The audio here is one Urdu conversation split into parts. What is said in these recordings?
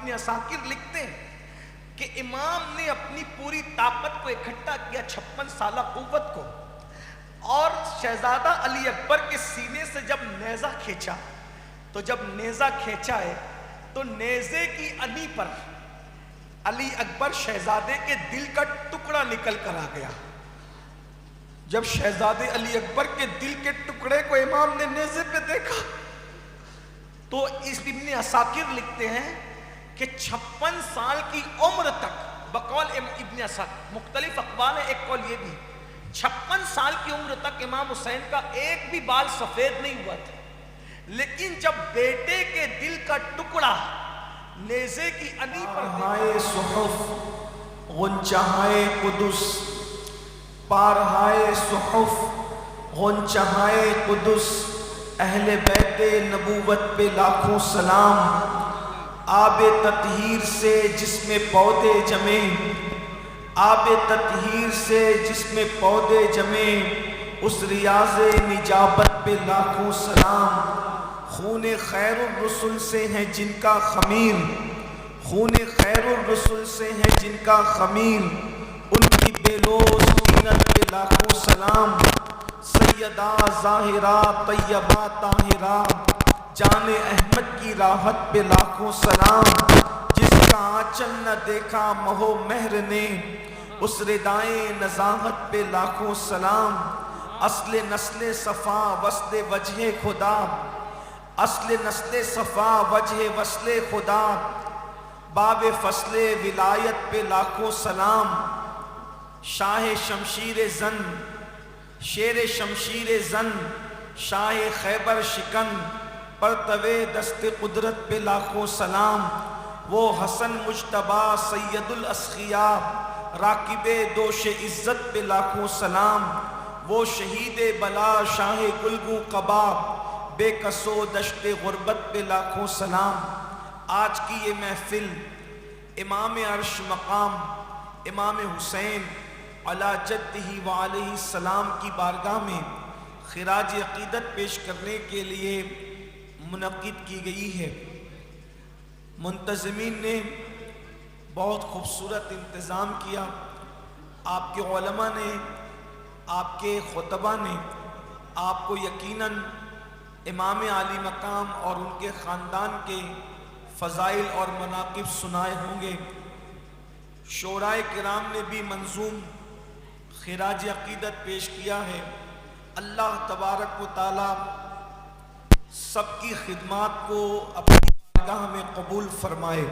ابن عساکر لکھتے ہیں کہ امام نے اپنی پوری طاقت کو اکٹھا کیا 56 سالہ قوت کو، اور شہزادہ علی اکبر کے سینے سے جب نیزہ کھینچا تو جب نیزہ کھینچا ہے تو نیزے کی انی پر علی اکبر شہزادے کے دل کا ٹکڑا نکل کر آ گیا۔ جب شہزادے علی اکبر کے دل کے ٹکڑے کو امام نے نیزے پہ دیکھا تو اس ابن عساکر لکھتے ہیں کہ 56 سال کی عمر تک، بقول ابن عساکر مختلف اقوال ہے، ایک قول یہ بھی 56 سال کی عمر تک امام حسین کا ایک بھی بال سفید نہیں ہوا تھا، لیکن جب بیٹے کے دل کا ٹکڑا نیزے کی انی پر پارہائے صحف غنچہائے قدس، پارہائے صحف غنچہائے قدس، اہل بیت نبوت پہ لاکھوں سلام، آب تطہیر سے جس میں پودے جمے، آب تطہیر سے جس میں پودے جمے، اس ریاض نجابت پہ لاکھوں سلام، خون خیر الرسل سے ہیں جن کا خمیر، خون خیر الرسل سے ہیں جن کا خمیر، ان کی بے لوث طینت پہ لاکھوں سلام، سیدہ ظاہرہ طیبہ طاہرہ جان احمد کی راحت پہ لاکھوں سلام، جس کا آنچل نہ دیکھا مہو مہر نے، اس ردائے نزاہت پہ لاکھوں سلام، اصل نسل صفا وصل وجہ خدا، اصل نسل صفا وجہ وصل خدا، باب فصل ولایت پہ لاکھوں سلام، شاہ شمشیر زن، شیر شمشیر زن، شاہ خیبر شکن، پرتوے دست قدرت پہ لاکھوں سلام، وہ حسن مجتبی سید الاسخیاء، راکب دوش عزت پہ لاکھوں سلام، وہ شہید بلا شاہ گلگوں قبا، بے کسو دشت غربت پہ لاکھوں سلام۔ آج کی یہ محفل امام عرش مقام امام حسین علی جدہ وعلیہ السلام کی بارگاہ میں خراج عقیدت پیش کرنے کے لیے منعقد کی گئی ہے۔ منتظمین نے بہت خوبصورت انتظام کیا، آپ کے علماء نے، آپ کے خطبہ نے آپ کو یقیناً امام عالی مقام اور ان کے خاندان کے فضائل اور مناقب سنائے ہوں گے۔ شعراء کرام نے بھی منظوم خراج عقیدت پیش کیا ہے۔ اللہ تبارک و تعالی سب کی خدمات کو اپنی بارگاہ میں قبول فرمائے۔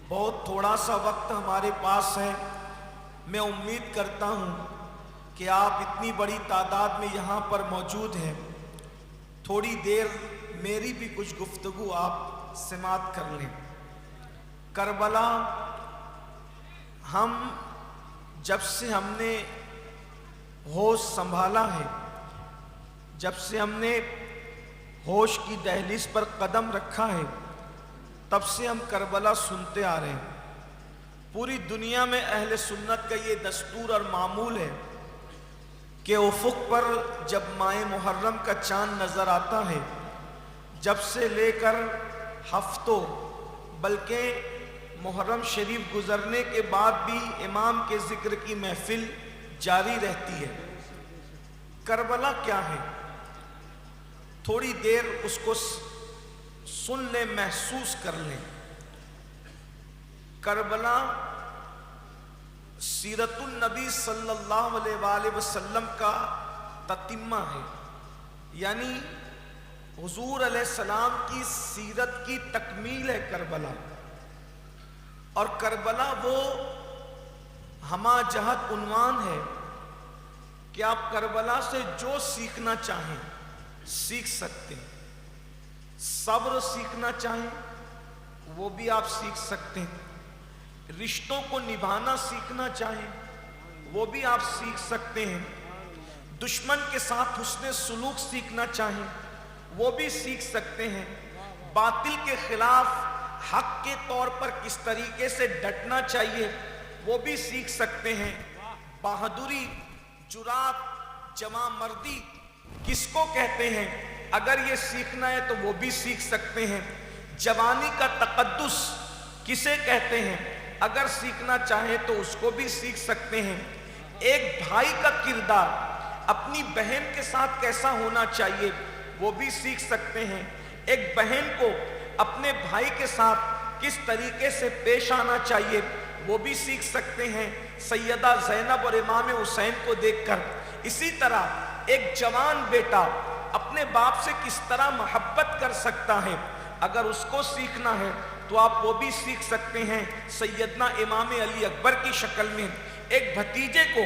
بہت تھوڑا سا وقت ہمارے پاس ہے، میں امید کرتا ہوں کہ آپ اتنی بڑی تعداد میں یہاں پر موجود ہیں، تھوڑی دیر میری بھی کچھ گفتگو آپ سماعت کر لیں۔ کربلا جب سے ہم نے ہوش سنبھالا ہے، جب سے ہم نے ہوش کی دہلیز پر قدم رکھا ہے، تب سے ہم کربلا سنتے آ رہے ہیں۔ پوری دنیا میں اہل سنت کا یہ دستور اور معمول ہے کہ افق پر جب ماہ محرم کا چاند نظر آتا ہے، جب سے لے کر ہفتوں بلکہ محرم شریف گزرنے کے بعد بھی امام کے ذکر کی محفل جاری رہتی ہے۔ کربلا کیا ہے؟ تھوڑی دیر اس کو سن لیں، محسوس کر لیں۔ کربلا سیرت النبی صلی اللہ علیہ وآلہ وسلم کا تتمہ ہے، یعنی حضور علیہ السلام کی سیرت کی تکمیل ہے کربلا۔ اور کربلا وہ ہمہ جہت عنوان ہے کہ آپ کربلا سے جو سیکھنا چاہیں سیکھ سکتے ہیں۔ صبر سیکھنا چاہیں وہ بھی آپ سیکھ سکتے ہیں، رشتوں کو نبھانا سیکھنا چاہیں وہ بھی آپ سیکھ سکتے ہیں، دشمن کے ساتھ حسن سلوک سیکھنا چاہیں وہ بھی سیکھ سکتے ہیں، باطل کے خلاف حق کے طور پر کس طریقے سے ڈٹنا چاہیے وہ بھی سیکھ سکتے ہیں، بہادری، جرات، جمع مردی کس کو کہتے ہیں اگر یہ سیکھنا ہے تو وہ بھی سیکھ سکتے ہیں، جوانی کا تقدس کسے کہتے ہیں، اگر سیکھنا چاہیں تو اس کو بھی سیکھ سکتے ہیں۔ ایک بھائی کا کردار اپنی بہن کے ساتھ کیسا ہونا چاہیے وہ بھی سیکھ سکتے ہیں۔ ایک بہن کو اپنے بھائی کے ساتھ کس طریقے سے پیش آنا چاہیے وہ بھی سیکھ سکتے ہیں سیدہ زینب اور امام حسین کو دیکھ کر۔ اسی طرح ایک جوان بیٹا اپنے باپ سے کس طرح محبت کر سکتا ہے، اگر اس کو سیکھنا ہے تو آپ وہ بھی سیکھ سکتے ہیں سیدنا امام علی اکبر کی شکل میں۔ ایک بھتیجے کو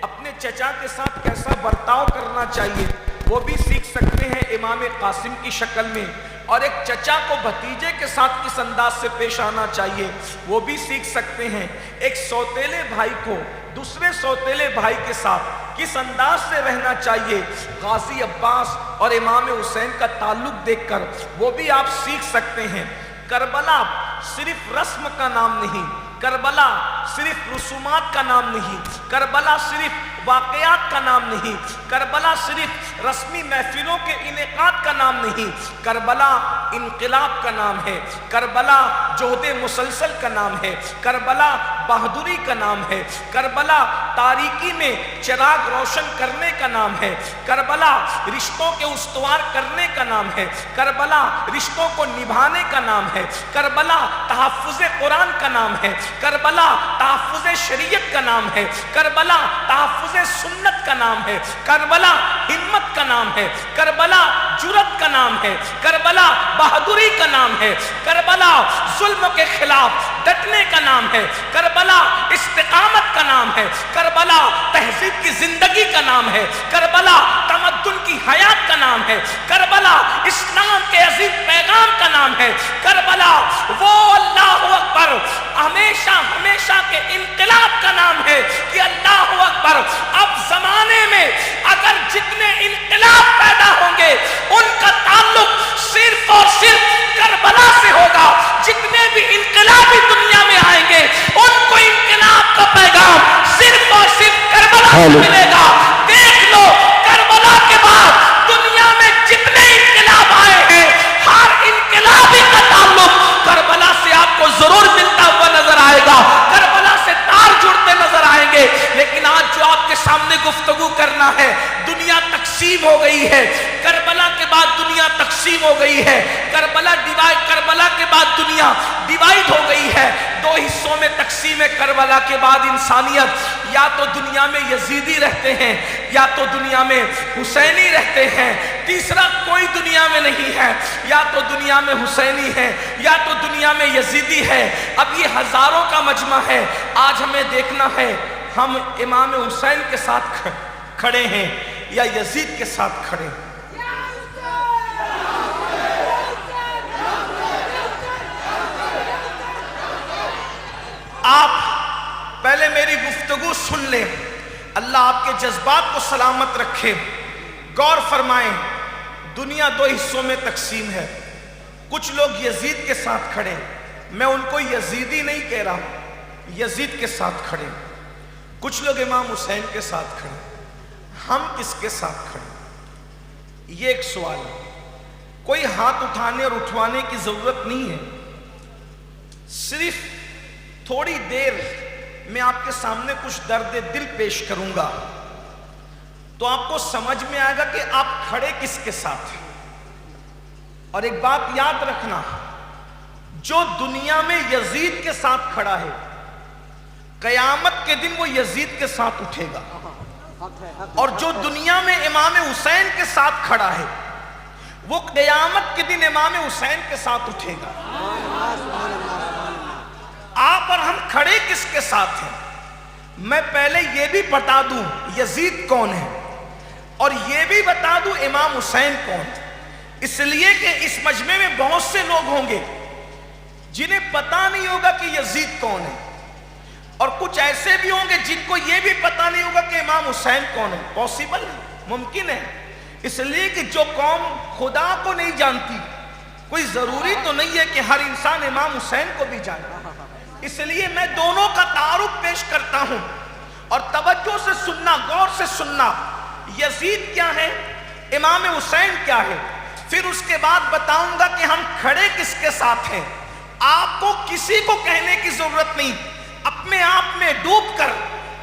اپنے چچا کے ساتھ کیسا برتاؤ کرنا چاہیے وہ بھی سیکھ سکتے ہیں امام قاسم کی شکل میں۔ اور ایک چچا کو بھتیجے کے ساتھ کس انداز سے پیش آنا چاہیے وہ بھی سیکھ سکتے ہیں۔ ایک سوتیلے بھائی کو دوسرے سوتیلے بھائی کے ساتھ کس انداز سے رہنا چاہیے، غازی عباس اور امام حسین کا تعلق دیکھ کر وہ بھی آپ سیکھ سکتے ہیں۔ کربلا صرف رسم کا نام نہیں، کربلا صرف رسومات کا نام نہیں، کربلا صرف واقعات کا نام نہیں، کربلا صرف رسمی محفلوں کے انعقاد کا نام نہیں، کربلا انقلاب کا نام ہے، کربلا جہد مسلسل کا نام ہے، کربلا بہادری کا نام ہے، کربلا تاریکی میں چراغ روشن کرنے کا نام ہے، کربلا رشتوں کے استوار کرنے کا نام ہے، کربلا رشتوں کو نبھانے کا نام ہے، کربلا تحفظ قرآن کا نام ہے، کربلا تحفظ شریعت کا نام ہے، کربلا تحفظ سنت کا نام ہے، کربلا ہمت کا نام ہے، کربلا جرت کا نام ہے، کربلا بہادری کا نام ہے، کربلا ظلم کے خلاف ڈٹنے کا نام ہے، کربلا استقامت کا نام ہے، کربلا تہذیب کی زندگی کا نام ہے، کربلا تمدن کی حیات کا نام ہے، کربلا اسلام کے عظیم پیغام کا نام ہے، کربلا وہ اللہ اکبر ہمیشہ ہمیشہ کے انقلاب کا نام ہے کہ اللہ اکبر اب زمانے میں اگر جتنے انقلاب پیدا ہوں گے ان کا تعلق صرف اور صرف کربلا سے ہوگا، جتنے بھی انقلابی دنیا میں آئیں گے ان کو انقلاب کا پیغام صرف اور صرف کربلا سے ملے گا۔ دیکھ لو کربلا کے بعد دنیا میں جتنے انقلاب آئے ہیں ہر انقلابی کا تعلق کربلا سے آپ کو ضرور ملتا ہوا نظر آئے گا، کربلا سے تار جڑتے نظر آئیں گے۔ لیکن آج جو آپ کے سامنے گفتگو کرنا ہے، دنیا تقسیم ہو گئی ہے، کربلا کے بعد دنیا تقسیم ہو گئی ہے، کربلا کے بعد دنیا ڈیوائیڈ ہو گئی ہے۔ دو حصوں میں تقسیم ہے کربلا کے بعد انسانیت، یا تو دنیا میں یزیدی رہتے ہیں یا تو دنیا میں حسینی رہتے ہیں، تیسرا کوئی دنیا میں نہیں ہے، یا تو دنیا میں حسینی ہے یا تو دنیا میں یزیدی ہے۔ اب یہ ہزاروں کا مجمع ہے، آج ہمیں دیکھنا ہے ہم امام حسین کے ساتھ کھڑے ہیں یا یزید کے ساتھ کھڑے ہیں۔ آپ پہلے میری گفتگو سن لیں، اللہ آپ کے جذبات کو سلامت رکھے، غور فرمائیں۔ دنیا دو حصوں میں تقسیم ہے، کچھ لوگ یزید کے ساتھ کھڑے، میں ان کو یزیدی نہیں کہہ رہا ہوں، یزید کے ساتھ کھڑے، کچھ لوگ امام حسین کے ساتھ کھڑے، ہم کس کے ساتھ کھڑے؟ یہ ایک سوال ہے، کوئی ہاتھ اٹھانے اور اٹھوانے کی ضرورت نہیں ہے، صرف تھوڑی دیر میں آپ کے سامنے کچھ درد دل پیش کروں گا تو آپ کو سمجھ میں آئے گا کہ آپ کھڑے کس کے ساتھ ہیں۔ اور ایک بات یاد رکھنا، جو دنیا میں یزید کے ساتھ کھڑا ہے قیامت کے دن وہ یزید کے ساتھ اٹھے گا، اور جو دنیا میں امام حسین کے ساتھ کھڑا ہے وہ قیامت کے دن امام حسین کے ساتھ اٹھے گا۔ آپ اور ہم کھڑے کس کے ساتھ ہیں؟ میں پہلے یہ بھی بتا دوں یزید کون ہے اور یہ بھی بتا دوں امام حسین کون ہے، اس لیے کہ اس مجمع میں بہت سے لوگ ہوں گے جنہیں پتا نہیں ہوگا کہ یزید کون ہے، اور کچھ ایسے بھی ہوں گے جن کو یہ بھی پتا نہیں ہوگا کہ امام حسین کون ہے۔ پاسبل ہے، ممکن ہے، اس لیے کہ جو قوم خدا کو نہیں جانتی کوئی ضروری تو نہیں ہے کہ ہر انسان امام حسین کو بھی جانے، اس لیے میں دونوں کا تعارف پیش کرتا ہوں اور توجہ سے سننا، غور سے سننا۔ یزید کیا ہے، امام حسین کیا ہے؟ پھر اس کے بعد بتاؤں گا کہ ہم کھڑے کس کے ساتھ ہیں. آپ کو کسی کو کہنے کی ضرورت نہیں، اپنے آپ میں ڈوب کر،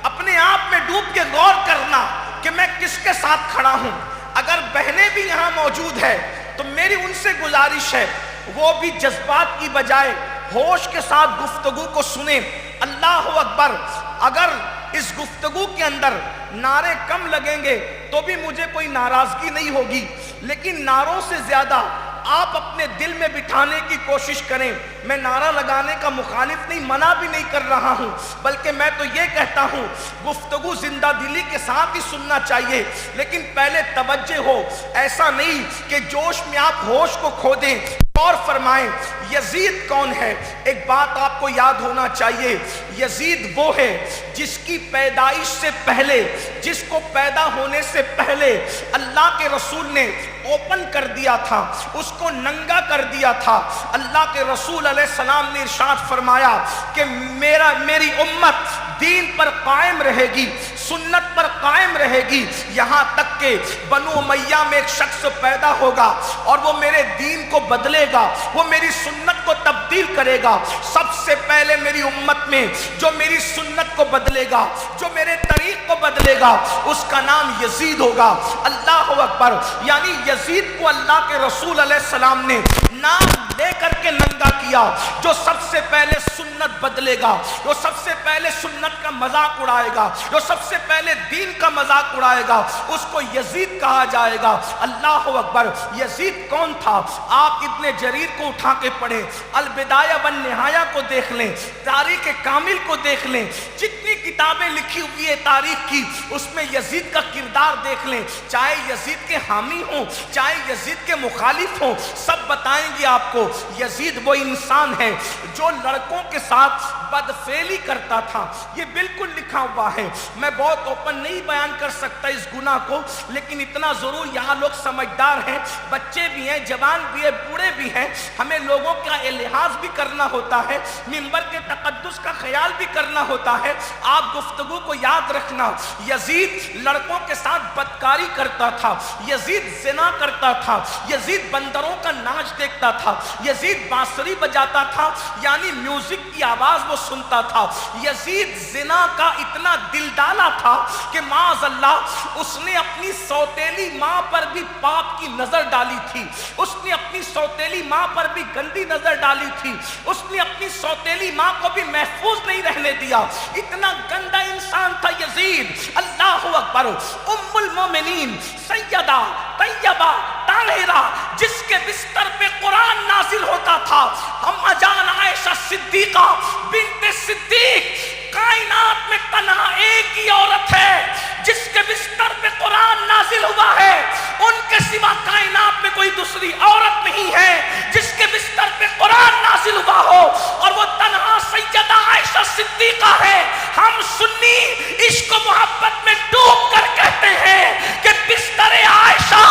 اپنے آپ میں ڈوب کے غور کرنا کہ میں کس کے ساتھ کھڑا ہوں. اگر بہنیں بھی یہاں موجود ہے تو میری ان سے گزارش ہے وہ بھی جذبات کی بجائے ہوش کے ساتھ گفتگو کو سنیں. اللہ اکبر. اگر اس گفتگو کے اندر نعرے کم لگیں گے تو بھی مجھے کوئی ناراضگی نہیں ہوگی، لیکن نعروں سے زیادہ آپ اپنے دل میں بٹھانے کی کوشش کریں. میں نعرہ لگانے کا مخالف نہیں، منع بھی نہیں کر رہا ہوں، بلکہ میں تو یہ کہتا ہوں گفتگو زندہ دلی کے ساتھ ہی سننا چاہیے، لیکن پہلے توجہ ہو. ایسا نہیں کہ جوش میں آپ ہوش کو کھو دیں. اور فرمائیں یزید کون ہے؟ ایک بات آپ کو یاد ہونا چاہیے، یزید وہ ہے جس کی پیدائش سے پہلے، جس کو پیدا ہونے سے پہلے اللہ کے رسول نے اوپن کر دیا تھا، اس کو ننگا کر دیا تھا. اللہ کے رسول علیہ السلام نے ارشاد فرمایا کہ میری امت دین پر قائم رہے گی، سنت پر قائم رہے گی، یہاں تک کہ بنو امیہ میں ایک شخص پیدا ہوگا اور وہ میرے دین کو بدلے گا، وہ میری سنت کو تبدیل کرے گا. سب سے پہلے میری امت میں جو میری سنت کو بدلے گا، جو میرے طریق کو بدلے گا، اس کا نام یزید ہوگا. اللہ اکبر. یعنی یزید کو اللہ کے رسول علیہ السلام نے نام لے کر کے ننگا کیا. جو سب سے پہلے سنت بدلے گا، جو سب سے پہلے سنت کا مذاق اڑائے گا، جو سب سے پہلے دین کا مذاق اڑائے گا، اس کو یزید کہا جائے گا. اللہ اکبر. یزید کون تھا؟ آپ ابن جریر کو اٹھا کے پڑھیں، البدایہ والنہایہ کو دیکھ لیں، تاریخ کامل کو دیکھ لیں، جتنی کتابیں لکھی ہوئی ہے تاریخ کی، اس میں یزید کا کردار دیکھ لیں. چاہے یزید کے حامی ہوں، چاہے یزید کے مخالف ہوں، سب بتائیں گے آپ کو یزید وہ انسان ہے جو لڑکوں کے ساتھ بدفعلی کرتا تھا. یہ بالکل لکھا ہوا ہے. میں بہت اوپن نہیں بیان کر سکتا اس گناہ کو، لیکن اتنا ضرور یہاں لوگ سمجھدار ہیں، بچے بھی ہیں، جوان بھی ہیں، بوڑھے بھی ہیں. ہمیں لوگوں کا لحاظ بھی کرنا ہوتا ہے، منبر کے تقدس کا خیال بھی کرنا ہوتا ہے. آپ گفتگو کو یاد رکھنا، یزید لڑکوں کے ساتھ بدکاری کرتا تھا، یزید زنا کرتا تھا، یزید بندروں کا ناچ دیکھتا تھا، یزید بانسری بجاتا تھا، یعنی میوزک کی آواز وہ سنتا تھا. یزید زنا کا اتنا دل ڈالا تھا کہ معاذ اللہ اس نے اپنی سوتیلی ماں پر بھی پاپ کی نظر ڈالی تھی، اس نے اپنی سوتیلی ماں پر بھی گندی نظر ڈالی تھی، اس نے اپنی سوتیلی ماں کو بھی محفوظ نہیں رہنے دیا. اتنا گندا انسان تھا یزید. اللہ اکبر. ام المومنین سیدہ طیبہ طاہرہ جس کے بستر پہ قرآن نازل ہوتا تھا، اما جان عائشہ صدیقہ بنت صدیق، کائنات میں تنہا ایک ہی عورت ہے جس کے بستر پہ قرآن نازل ہوا ہے. ان کے سوا کائنات میں کوئی دوسری عورت نہیں ہے جس کے بستر پہ قرآن نازل ہوا ہو، اور وہ تنہا سیدہ عائشہ صدیقہ ہے. ہم سنی عشق و محبت میں ڈوب کر کہتے ہیں کہ بستر عائشہ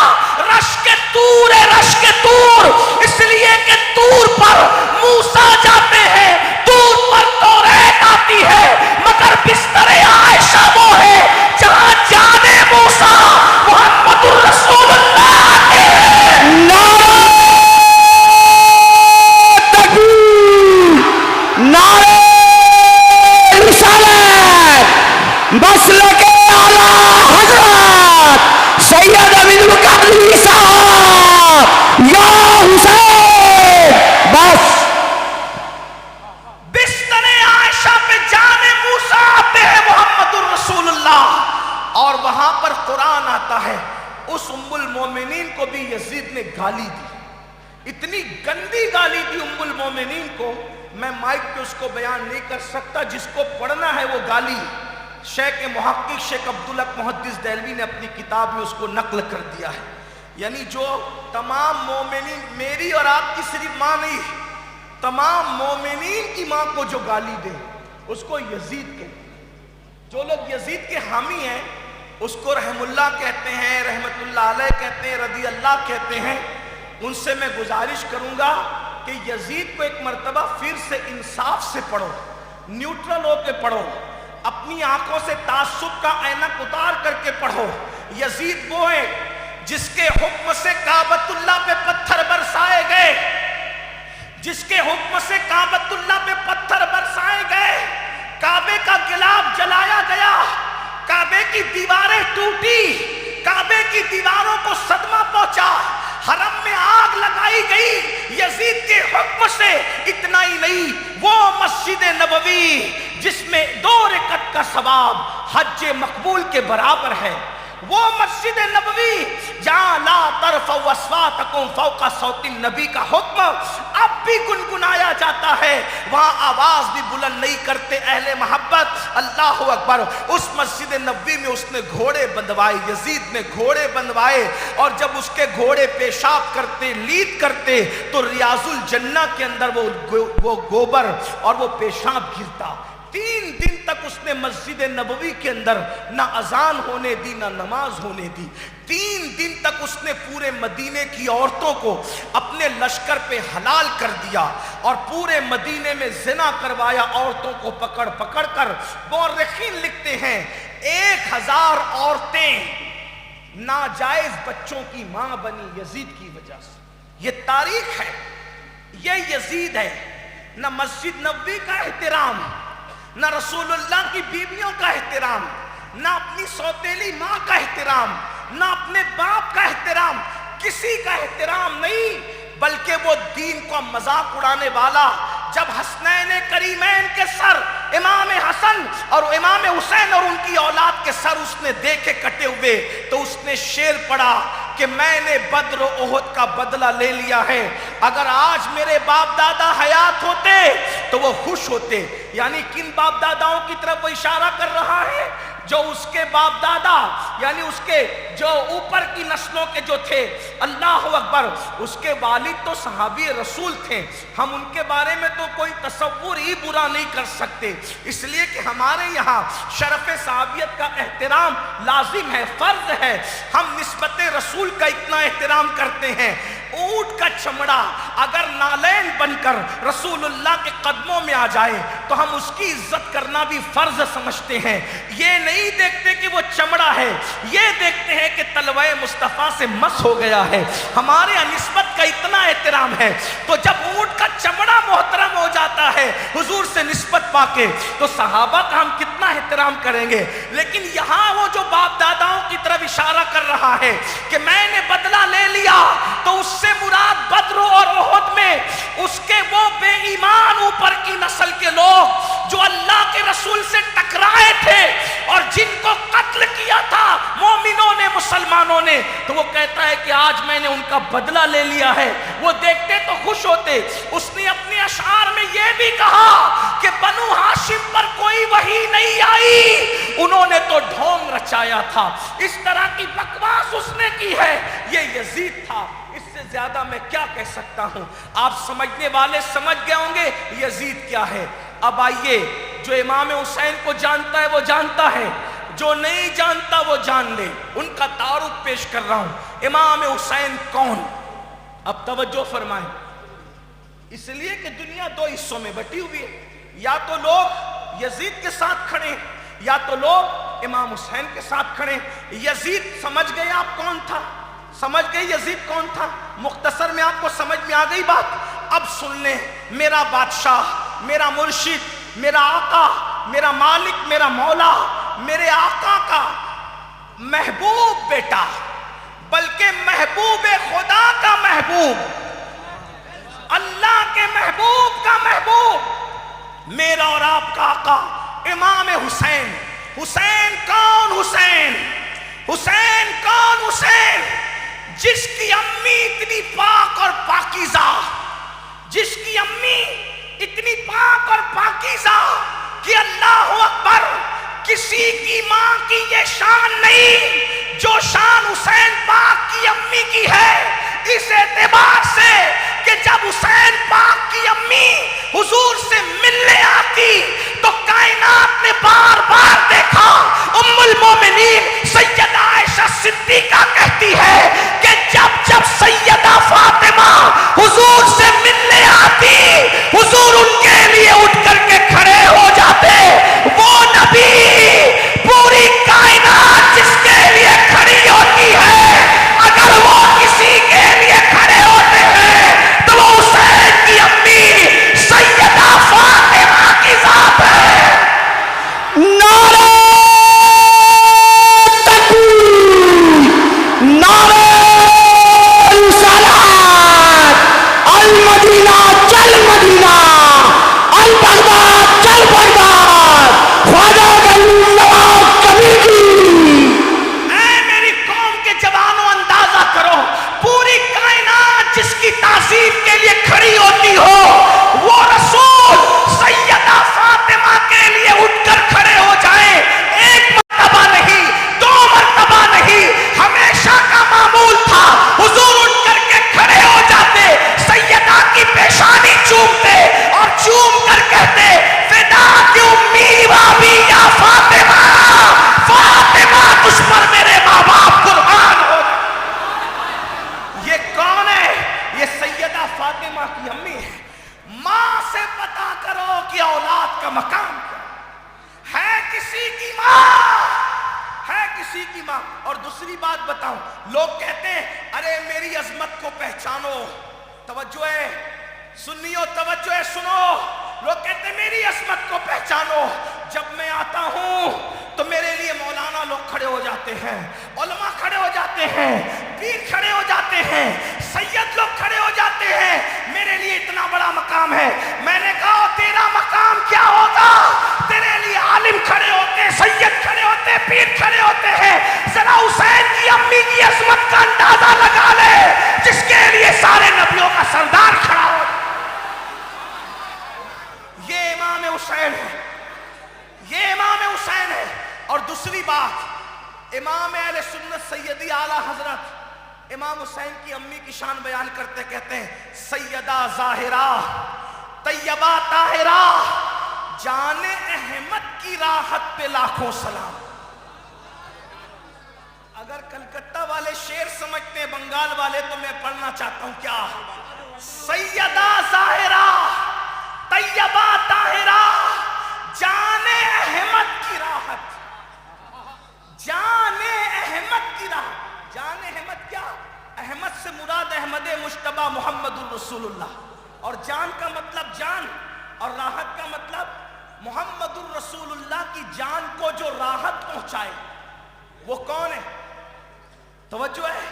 رشک طور ہے، رشک طور، اس لیے کہ طور پر موسیٰ جاتے ہیں، طور پر توریت آتی ہے، مگر بستر عائشہ وہ ہے جہاں جانے موسیٰ محمد الرسول اللہ کے نعرہ تکبیر، نعرہ رسالت، مسلک اعلیٰ حضرت سید امین القادری صاحب یا حسین. بس بستر عائشہ پہ جانے موسیٰ آتے ہیں محمد الرسول اللہ، اور وہاں پر قرآن آتا ہے. اس ام المومنین کو بھی یزید نے گالی دی، اتنی گندی گالی دی ام المومنین کو، میں مائک پہ اس کو بیان نہیں کر سکتا. جس کو پڑھنا ہے وہ گالی شیخ محقق شیخ عبدالحق محدث دہلوی نے اپنی کتاب میں اس کو نقل کر دیا ہے. یعنی جو تمام مومنین، میری اور آپ کی صرف ماں نہیں، تمام مومنین کی ماں کو جو گالی دے اس کو یزید کہتے. جو لوگ یزید کے حامی ہیں اس کو رحم اللہ کہتے ہیں، رحمت اللہ علیہ کہتے ہیں، رضی اللہ کہتے ہیں. ان سے میں گزارش کروں گا کہ یزید کو ایک مرتبہ پھر سے انصاف سے پڑھو، نیوٹرل ہو کے پڑھو، اپنی آنکھوں سے تعصب کا اینک اتار کر کے پڑھو. یزید وہ ہے جس کے حکم سے کعبۃ اللہ پہ پتھر برسائے گئے، جس کے حکم سے کعبۃ اللہ پہ پتھر برسائے گئے، کعبے کا غلاف جلایا گیا، کعبے کی دیواریں ٹوٹی، کعبے کی دیواروں کو صدمہ پہنچا، حرم میں آگ لگائی گئی یزید کے حکم سے۔ اتنا ہی نہیں، وہ مسجد نبوی جس میں 2 رکعت کا ثواب حج مقبول کے برابر ہے، وہ مسجد نبوی جہاں لا ترفعوا اصواتکم فوق صوت النبی کا حکم اب بھی گنگنایا جاتا ہے، وہاں آواز بھی بلند نہیں کرتے اہل محبت۔ اللہ اکبر۔ اس مسجد نبوی میں اس نے گھوڑے بندوائے، یزید نے گھوڑے بندوائے، اور جب اس کے گھوڑے پیشاب کرتے، لید کرتے، تو ریاض الجنہ کے اندر وہ گوبر اور وہ پیشاب گرتا۔ 3 دن تک اس نے مسجد نبوی کے اندر نہ اذان ہونے دی، نہ نماز ہونے دی۔ 3 دن تک اس نے پورے مدینے کی عورتوں کو اپنے لشکر پہ حلال کر دیا، اور پورے مدینے میں زنا کروایا عورتوں کو پکڑ پکڑ کر۔ مورخین لکھتے ہیں 1000 عورتیں ناجائز بچوں کی ماں بنی یزید کی وجہ سے۔ یہ تاریخ ہے، یہ یزید ہے۔ نہ مسجد نبوی کا احترام، نہ رسول اللہ کی بیویوں کا احترام، نہ اپنی سوتیلی ماں کا احترام، نہ اپنے باپ کا احترام، کسی کا احترام نہیں، بلکہ وہ دین کو مذاق اڑانے والا۔ جب حسنین کریمین کے سر امام حسن اور امام حسین اور ان کی اولاد کے سر اس نے دیکھے کٹے ہوئے، تو اس نے شعر پڑھا کہ میں نے بدر و احد کا بدلہ لے لیا ہے، اگر آج میرے باپ دادا حیات ہوتے تو وہ خوش ہوتے۔ یعنی کن باپ داداؤں کی طرف وہ اشارہ کر رہا ہے؟ جو اس کے باپ دادا، یعنی اس کے جو اوپر کی نسلوں کے جو تھے، اللہ اکبر، اس کے والد تو صحابی رسول تھے۔ ہم ان کے بارے میں تو کوئی تصور ہی برا نہیں کر سکتے، اس لیے کہ ہمارے یہاں شرف صحابیت کا احترام لازم ہے، فرض ہے۔ ہم نسبت رسول کا اتنا احترام کرتے ہیں۔ اونٹ کا چمڑا اگر نالین بن کر رسول اللہ کے قدموں میں آ جائے تو ہم اس کی عزت کرنا بھی فرض سمجھتے ہیں۔ یہ نہیں دیکھتے کہ وہ چمڑا ہے، یہ دیکھتے ہیں کہ تلوہ مصطفیٰ سے مس ہو گیا ہے۔ ہمارے نسبت کا اتنا احترام ہے، تو جب اونٹ کا چمڑا محترم ہو جاتا ہے حضور سے نسبت پا کے، تو صحابہ کا ہم کتنا احترام کریں گے۔ لیکن یہاں وہ جو باپ داداؤں کی طرف اشارہ کر رہا ہے کہ میں نے بدلہ لے لیا، تو اس سے مراد بدر اور احد میں اس کے وہ بے ایمان اوپر کی نسل کے لوگ جو اللہ کے رسول سے ٹکرائے تھے اور جن کو قتل کیا تھا مومنوں نے، مسلمانوں نے، تو وہ کہتا ہے کہ آج میں نے ان کا بدلہ لے لیا ہے۔ وہ دیکھتے تو خوش ہوتے۔ اس نے اپنے اشعار میں یہ بھی کہا کہ بنو ہاشم پر کوئی وحی نہیں آئی، انہوں نے تو ڈھونگ رچایا تھا۔ اس طرح کی بکواس اس نے کی ہے۔ یہ یزید تھا، اس سے زیادہ میں کیا کہہ سکتا ہوں؟ آپ سمجھنے والے سمجھ گئے ہوں گے یزید کیا ہے۔ اب آئیے، جو امام حسین کو جانتا ہے وہ جانتا ہے، جو نہیں جانتا وہ جان لے۔ ان کا تعارف پیش کر رہا ہوں۔ امام حسین کون؟ اب توجہ فرمائیں، اس لیے کہ دنیا 2 حصوں میں بٹی ہوئی ہے، یا تو لوگ یزید کے ساتھ کھڑے، یا تو لوگ امام حسین کے ساتھ کھڑے۔ یزید سمجھ گئے آپ کون تھا؟ سمجھ گئے یزید کون تھا؟ مختصر میں آپ کو سمجھ میں آ گئی بات؟ اب سن لیں، میرا بادشاہ، میرا مرشد، میرا آقا، میرا مالک، میرا مولا، میرے آقا کا محبوب بیٹا، بلکہ محبوب خدا کا محبوب، اللہ کے محبوب کا محبوب، میرا اور آپ کا آقا امام حسین۔ حسین کون حسین؟ حسین کون حسین؟ جس کی امی اتنی پاک اور پاکیزہ، جس کی امی اتنی پاک اور پاکیزہ کہ اللہ اکبر، کسی کی ماں کی یہ شان نہیں جو شان حسین پاک کی امی کی ہے، اس اعتبار سے کہ جب حسین پاک کی امی حضور سے ملنے آتی تو کائنات نے بار بار دیکھا۔ ام المومنین سیدہ عائشہ صدیقہ کہتی ہے کہ جب جب سیدہ فاطمہ حضور سے ملنے آتی، حضور ان کے لیے اٹھ کر کے کھڑے ہو جاتے۔ وہ نبی پوری کائنات جس کے لیے کھڑی ہوتی ہے، اگر علی کی ماں. اور دوسری بات بتاؤں, لوگ کہتے ہیں ارے میری عظمت کو پہچانو. توجہ ہے سنیو, توجہ ہے سنو. لوگ کہتے ہیں میری عظمت کو پہچانو. جب میں آتا ہوں تو میرے لیے مولانا لوگ کھڑے ہو جاتے ہیں, علماء کھڑے ہو جاتے ہیں, پیر کھڑے ہو جاتے ہیں, سید لوگ کھڑے ہو جاتے ہیں. میرے لیے اتنا بڑا مقام ہے. میں نے کہا تیرا مقام کیا ہوگا؟ تیرے لیے عالم کھڑے ہوتے ہیں, سید کھڑے ہوتے ہیں, پیر کھڑے ہوتے ہیں. ذرا حسین کی امی کی عظمت کا اندازہ لگا لے جس کے لیے سارے نبیوں کا سردار کھڑا ہو. یہ امام حسین ہے, یہ امام حسین ہے. اور دوسری بات, امام اہل سنت سیدی اعلیٰ حضرت امام حسین کی امی کی شان بیان کرتے کہتے ہیں سیدہ ظاہرہ طیبہ طاہرہ جان احمد کی راحت پہ لاکھوں سلام. اگر کلکتہ والے شعر سمجھتے ہیں بنگال والے تو میں پڑھنا چاہتا ہوں کیا. سیدہ ظاہرہ طیبہ طاہرہ جان احمد کی راحت, جان احمد کی راحت. جان احمد کیا؟ احمد سے مراد احمد مجتبی محمد الرسول اللہ. اور جان کا مطلب جان, اور راحت کا مطلب محمد الرسول اللہ کی جان کو جو راحت پہنچائے وہ کون ہے؟ توجہ ہے.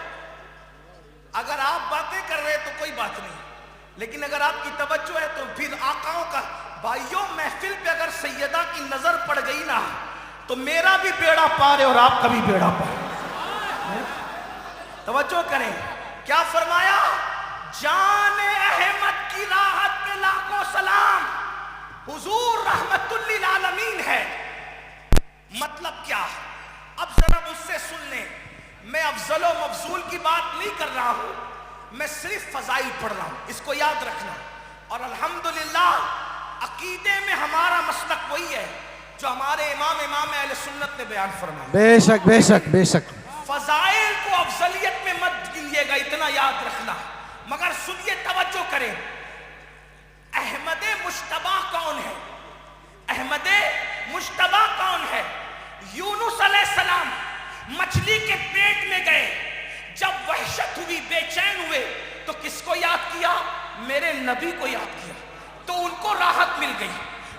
اگر آپ باتیں کر رہے تو کوئی بات نہیں, لیکن اگر آپ کی توجہ ہے تو پھر آقاؤں کا. بھائیوں محفل پہ اگر سیدہ کی نظر پڑ گئی نا تو میرا بھی بیڑا پار ہے اور آپ کا بھی بیڑا پار. توجہ کریں, کیا فرمایا؟ جان احمد کی راحت پہ لاکھوں سلام. حضور رحمت للعالمین ہے. مطلب کیا؟ اب ذرا مجھ سے سن لیں, میں افضل و مفضول کی بات نہیں کر رہا ہوں, میں صرف فضائل پڑھ رہا ہوں, اس کو یاد رکھنا. اور الحمدللہ عقیدے میں ہمارا مسلک وہی ہے جو ہمارے امام اہل سنت نے بیان فرمایا. بے شک بے شک بے شک. فضائل کو افضلیت میں مت گنیے گا, اتنا یاد رکھنا. مگر سنیے, توجہ کریں. احمد مجتبی کون ہے؟ احمد مجتبی کون ہے؟ یونس علیہ السلام مچھلی کے پیٹ میں گئے, جب وحشت ہوئی, بے چین ہوئے تو کس کو یاد کیا؟ میرے نبی کو یاد کیا, تو ان کو راحت مل گئی.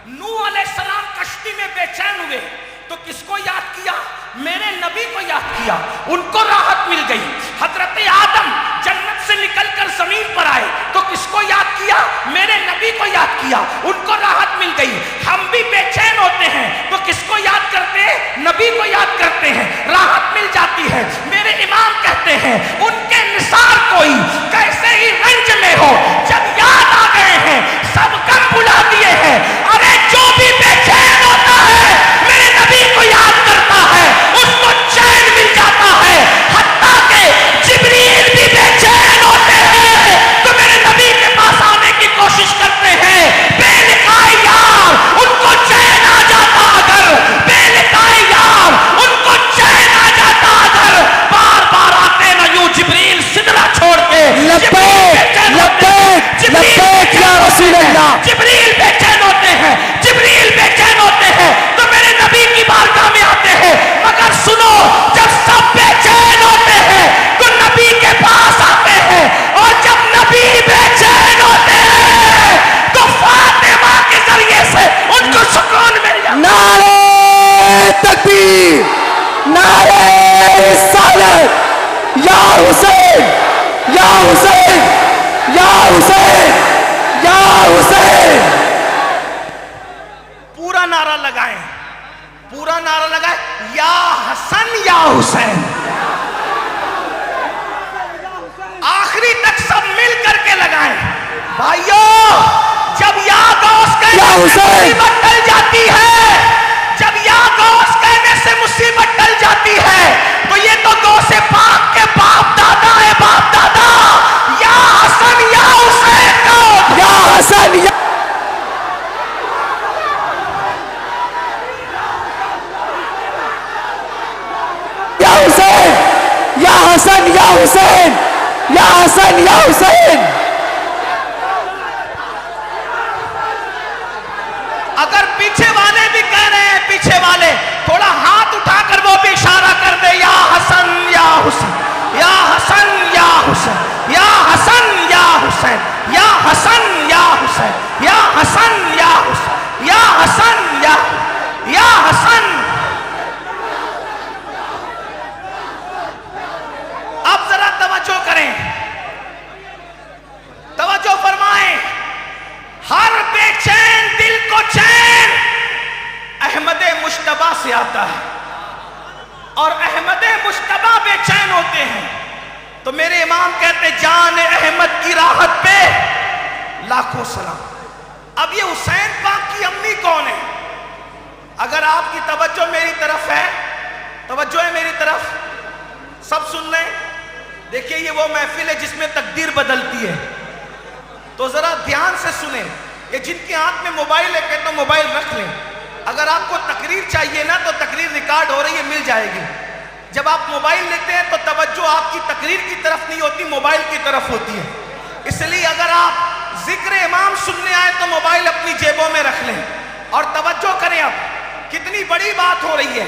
نوح علیہ السلام کشتی میں بے چین ہوئے تو کس کو یاد کیا؟ میرے نبی کو یاد کیا, ان کو راحت مل گئی. حضرت آدم جنت سے نکل کر زمین پر آئے تو کس کو یاد کیا؟ میرے نبی کو یاد کیا, ان کو راحت مل گئی. ہم بھی بے چین ہوتے ہیں تو کس کو یاد کرتے ہیں؟ نبی کو یاد کرتے ہیں, راحت مل جاتی ہے. میرے امام کہتے ہیں ان کے نثار کوئی کیسے ہی رنج میں ہو, جب یاد آ گئے ہیں سب کم بلا دیے ہیں. ارے جو بھی بے چین ہوتا ہے میرے نبی کو یاد کرتا ہے, اس کو چین مل جاتا ہے. حتیٰ کہ جبریل بھی بے چین ہوتے ہیں تو میرے نبی کے پاس آنے کی کوشش کرتے ہیں. بے لقائے یار ان کو چین آ جاتا, اگر بے لقائے یار ان کو چین آ جاتا, اگر بار بار آتے نا یوں جبریل سدرا چھوڑ کے. لبیک لبیک لبیک یا رسول اللہ. جبریل بے چین ہوتے ہیں, جبریل بے چین ہوتے ہیں تو میرے نبی کی بارگاہ میں آتے ہیں. مگر سنو, جب سب بے چین ہوتے ہیں تو نبی کے پاس آتے ہیں, اور جب نبی بے چین ہوتے ہیں تو فاطمہ کے ذریعے سے ان کو سکون مل جاتا ہے. نعرہ تکبیر, نعرہ رسالت, یا حسین یا حسین یا حسین یا حسین. پورا نعرہ لگائیں, پورا نعرہ لگائیں, یا حسن یا حسین. آخری تک سب مل کر کے لگائیں. بھائیوں جب یا غوث کہنے سے مصیبت ٹل جاتی ہے, جب یا غوث کہنے سے مصیبت ٹل جاتی ہے تو یہ تو غوث پاک کے باپ دادا ہے, باپ دادا. یا حسن یا حسین کو, یا حسن یا حسین, یا حسن یا حسین, یا حسن یا حسین. اگر پیچھے والے بھی کہہ رہے ہیں, پیچھے والے تھوڑا ہاتھ اٹھا کر وہ بھی اشارہ کر دے, یا مجتبی بے چین ہوتے ہیں تو میرے امام کہتے جان احمد کی راحت پہ لاکھوں سلام. اب یہ حسین پاک کی امی کون ہے؟ اگر آپ کی توجہ میری طرف ہے، توجہ ہے میری طرف، سب سن لیں. دیکھیے یہ وہ محفل ہے جس میں تقدیر بدلتی ہے، تو ذرا دھیان سے سنیں. یہ جن کے ہاتھ میں موبائل ہے کہتے ہیں موبائل رکھ لیں. اگر آپ کو تقریر چاہیے نا تو تقریر ریکارڈ ہو رہی ہے، مل جائے گی. جب آپ موبائل لیتے ہیں تو توجہ آپ کی تقریر کی طرف نہیں ہوتی، موبائل کی طرف ہوتی ہے. اس لیے اگر آپ ذکر امام سننے آئے تو موبائل اپنی جیبوں میں رکھ لیں اور توجہ کریں. اب کتنی بڑی بات ہو رہی ہے.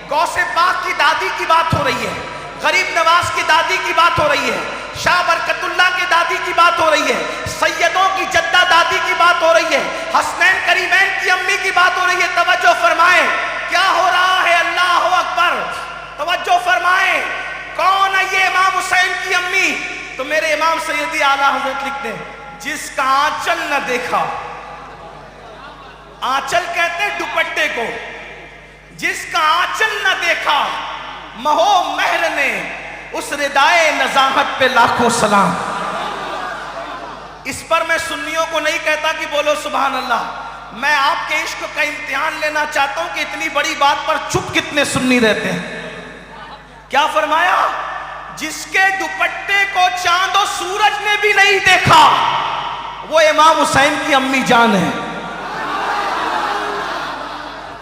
غوث پاک کی دادی کی بات ہو رہی ہے، غریب نواز کی دادی کی بات ہو رہی ہے، شاہ برکت اللہ کی دادی کی بات ہو رہی ہے، سیدوں کی جدہ دادی کی بات ہو رہی ہے، حسنین کریمین کی امی کی بات ہو رہی ہے. توجہ فرمائیں کیا ہو رہا ہے. اللہ اکبر. توجہ فرمائیں کون ہے یہ امام حسین کی امی؟ تو میرے امام سیدی اعلیٰ حضرت لکھتے ہیں جس کا آنچل نہ دیکھا، آنچل کہتے ہیں دوپٹے کو، جس کا آنچل نہ دیکھا مہو مہر نے اس ردائے نزاہت پہ لاکھوں سلام. اس پر میں سنیوں کو نہیں کہتا کہ بولو سبحان اللہ، میں آپ کے عشق کا امتحان لینا چاہتا ہوں کہ اتنی بڑی بات پر چپ کتنے سنی رہتے ہیں. کیا فرمایا؟ جس کے دوپٹے کو چاند و سورج نے بھی نہیں دیکھا وہ امام حسین کی امی جان ہے.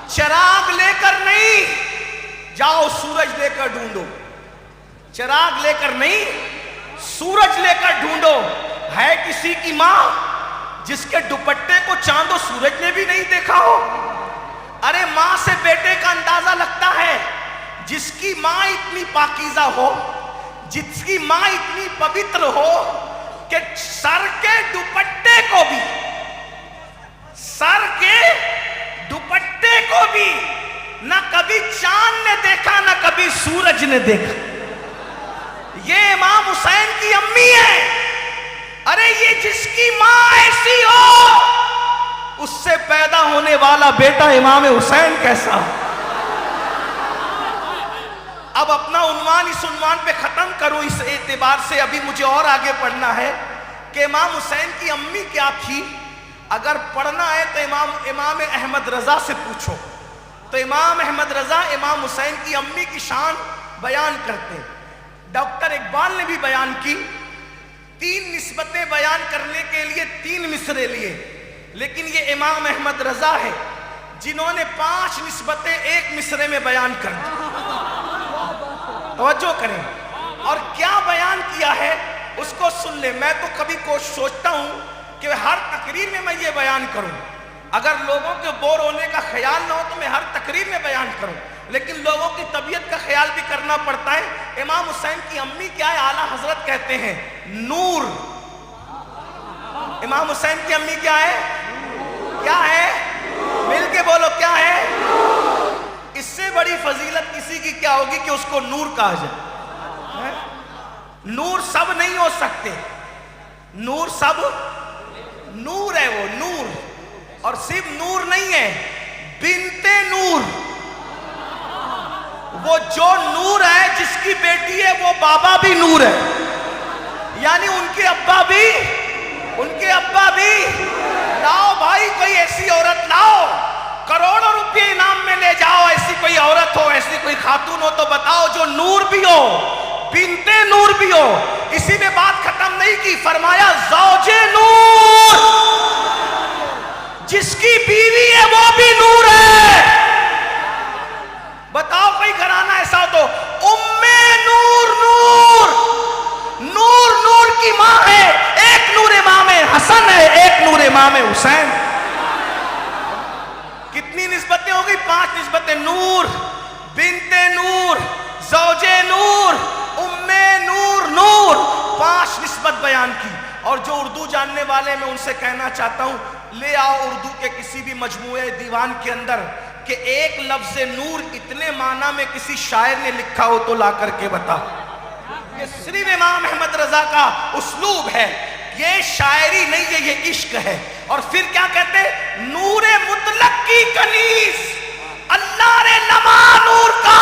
چراغ لے کر نہیں، جاؤ سورج لے کر ڈھونڈو. چراغ لے کر نہیں، سورج لے کر ڈھونڈو. ہے کسی کی ماں جس کے دوپٹے کو چاند و سورج نے بھی نہیں دیکھا ہو؟ ارے ماں سے بیٹے کا اندازہ لگتا ہے. جس کی ماں اتنی پاکیزہ ہو، جس کی ماں اتنی پوتر ہو کہ سر کے دوپٹے کو بھی، سر کے دوپٹے کو بھی نہ کبھی چاند نے دیکھا نہ کبھی سورج نے دیکھا. یہ امام حسین کی امی ہے. ارے یہ جس کی ماں ایسی ہو اس سے پیدا ہونے والا بیٹا امام حسین کیسا؟ اب اپنا عنوان اس عنوان پہ ختم کروں اس اعتبار سے، ابھی مجھے اور آگے پڑھنا ہے کہ امام حسین کی امی کیا تھی. اگر پڑھنا ہے تو امام احمد رضا سے پوچھو. تو امام احمد رضا امام حسین کی امی کی شان بیان کرتے ہیں. ڈاکٹر اقبال نے بھی بیان کی. 3 نسبتیں بیان کرنے کے لیے 3 مصرے لیے، لیکن یہ امام احمد رضا ہے جنہوں نے 5 نسبتیں 1 مصرے میں بیان کر دی. توجہ کریں اور کیا بیان کیا ہے اس کو سن لیں. میں تو کبھی سوچتا ہوں کہ ہر تقریر میں یہ بیان کروں. اگر لوگوں کے بور ہونے کا خیال نہ ہو تو میں ہر تقریر میں بیان کروں، لیکن لوگوں کی طبیعت کا خیال بھی کرنا پڑتا ہے. امام حسین کی امی کیا ہے؟ اعلیٰ حضرت کہتے ہیں نور. امام حسین کی امی کیا ہے؟ کیا ہے؟ مل کے بولو کیا ہے؟ اس سے بڑی فضیلت کسی کی کیا ہوگی کہ اس کو نور کہا جائے. نور سب نہیں ہو سکتے. نور سب، نور ہے وہ نور، اور صرف نور نہیں ہے، بنت نور. وہ جو نور ہے جس کی بیٹی ہے وہ بابا بھی نور ہے، یعنی ان کے ابا بھی. لاؤ بھائی کوئی ایسی عورت لاؤ، کروڑوں روپے انعام میں لے جاؤ. ایسی کوئی عورت ہو، ایسی کوئی خاتون ہو تو بتاؤ جو نور بھی ہو، بنت نور بھی ہو. اسی میں بات ختم نہیں کی، فرمایا زوج نور، جس کی بیوی ہے وہ بھی نور ہے. بتاؤ کوئی گھرانہ ایسا ہو تو ام نور. نور نور کی ماں ہے. ایک نور امام حسن ہے، ایک نور امام حسین. کتنی نسبتیں ہو گئی؟ 5 نسبتیں. نور، بنت نور، زوج نور، ام نور. نور 5 نسبت بیان کی. اور جو اردو جاننے والے میں ان سے کہنا چاہتا ہوں لے آؤ اردو کے کسی بھی مجموعے دیوان کے اندر کہ ایک لفظ نور اتنے معنی میں کسی شاعر نے لکھا ہو تو لا کر کے بتا. یہ صرف امام احمد رضا کا اسلوب ہے، یہ شاعری نہیں ہے، یہ عشق ہے. اور پھر کیا کہتے ہیں؟ نور مطلق کی کنیز، اللہ رے لما نور کا،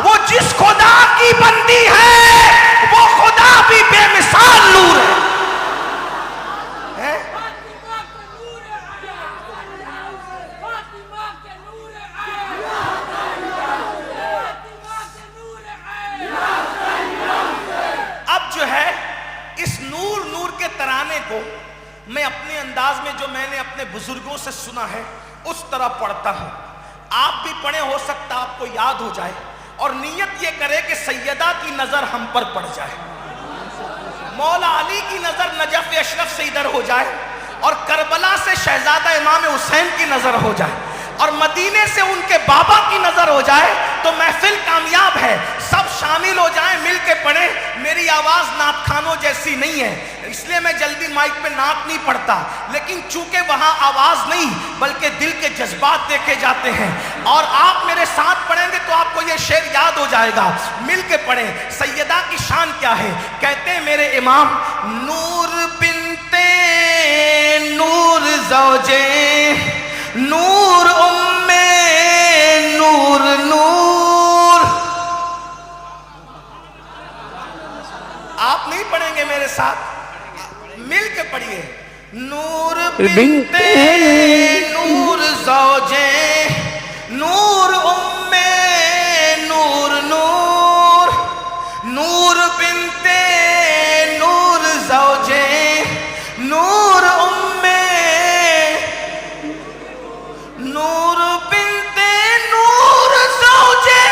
وہ جس خدا کی بندی ہے وہ خدا بھی بے مثال نور ہے. اب جو ہے اس نور نور کے ترانے کو میں اپنے انداز میں جو میں نے اپنے بزرگوں سے سنا ہے اس طرح پڑھتا ہوں. آپ بھی پڑھیں، ہو سکتا آپ کو یاد ہو جائے، اور نیت یہ کرے کہ سیدہ کی نظر ہم پر پڑ جائے، مولا علی کی نظر نجف اشرف سے ادھر ہو جائے، اور کربلا سے شہزادہ امام حسین کی نظر ہو جائے، اور مدینے سے ان کے بابا کی نظر ہو جائے، تو محفل کامیاب ہے. سب شامل ہو جائیں، مل کے پڑھیں. میری آواز نعت خانوں جیسی نہیں ہے، اس لیے میں جلدی مائک پہ نعت نہیں پڑھتا، لیکن چونکہ وہاں آواز نہیں بلکہ دل کے جذبات دیکھے جاتے ہیں، اور آپ میرے ساتھ پڑھیں گے تو آپ کو یہ شعر یاد ہو جائے گا. مل کے پڑھیں. سیدہ کی شان کیا ہے؟ کہتے ہیں میرے امام، نور بنتے نور زوجے نور نور نور. آپ نہیں پڑھیں گے میرے ساتھ، مل کے پڑھیے. نور بنتے نور زوجے نور نور نور. نور بنتے نور زوجے نور نور بنتے نور زوجے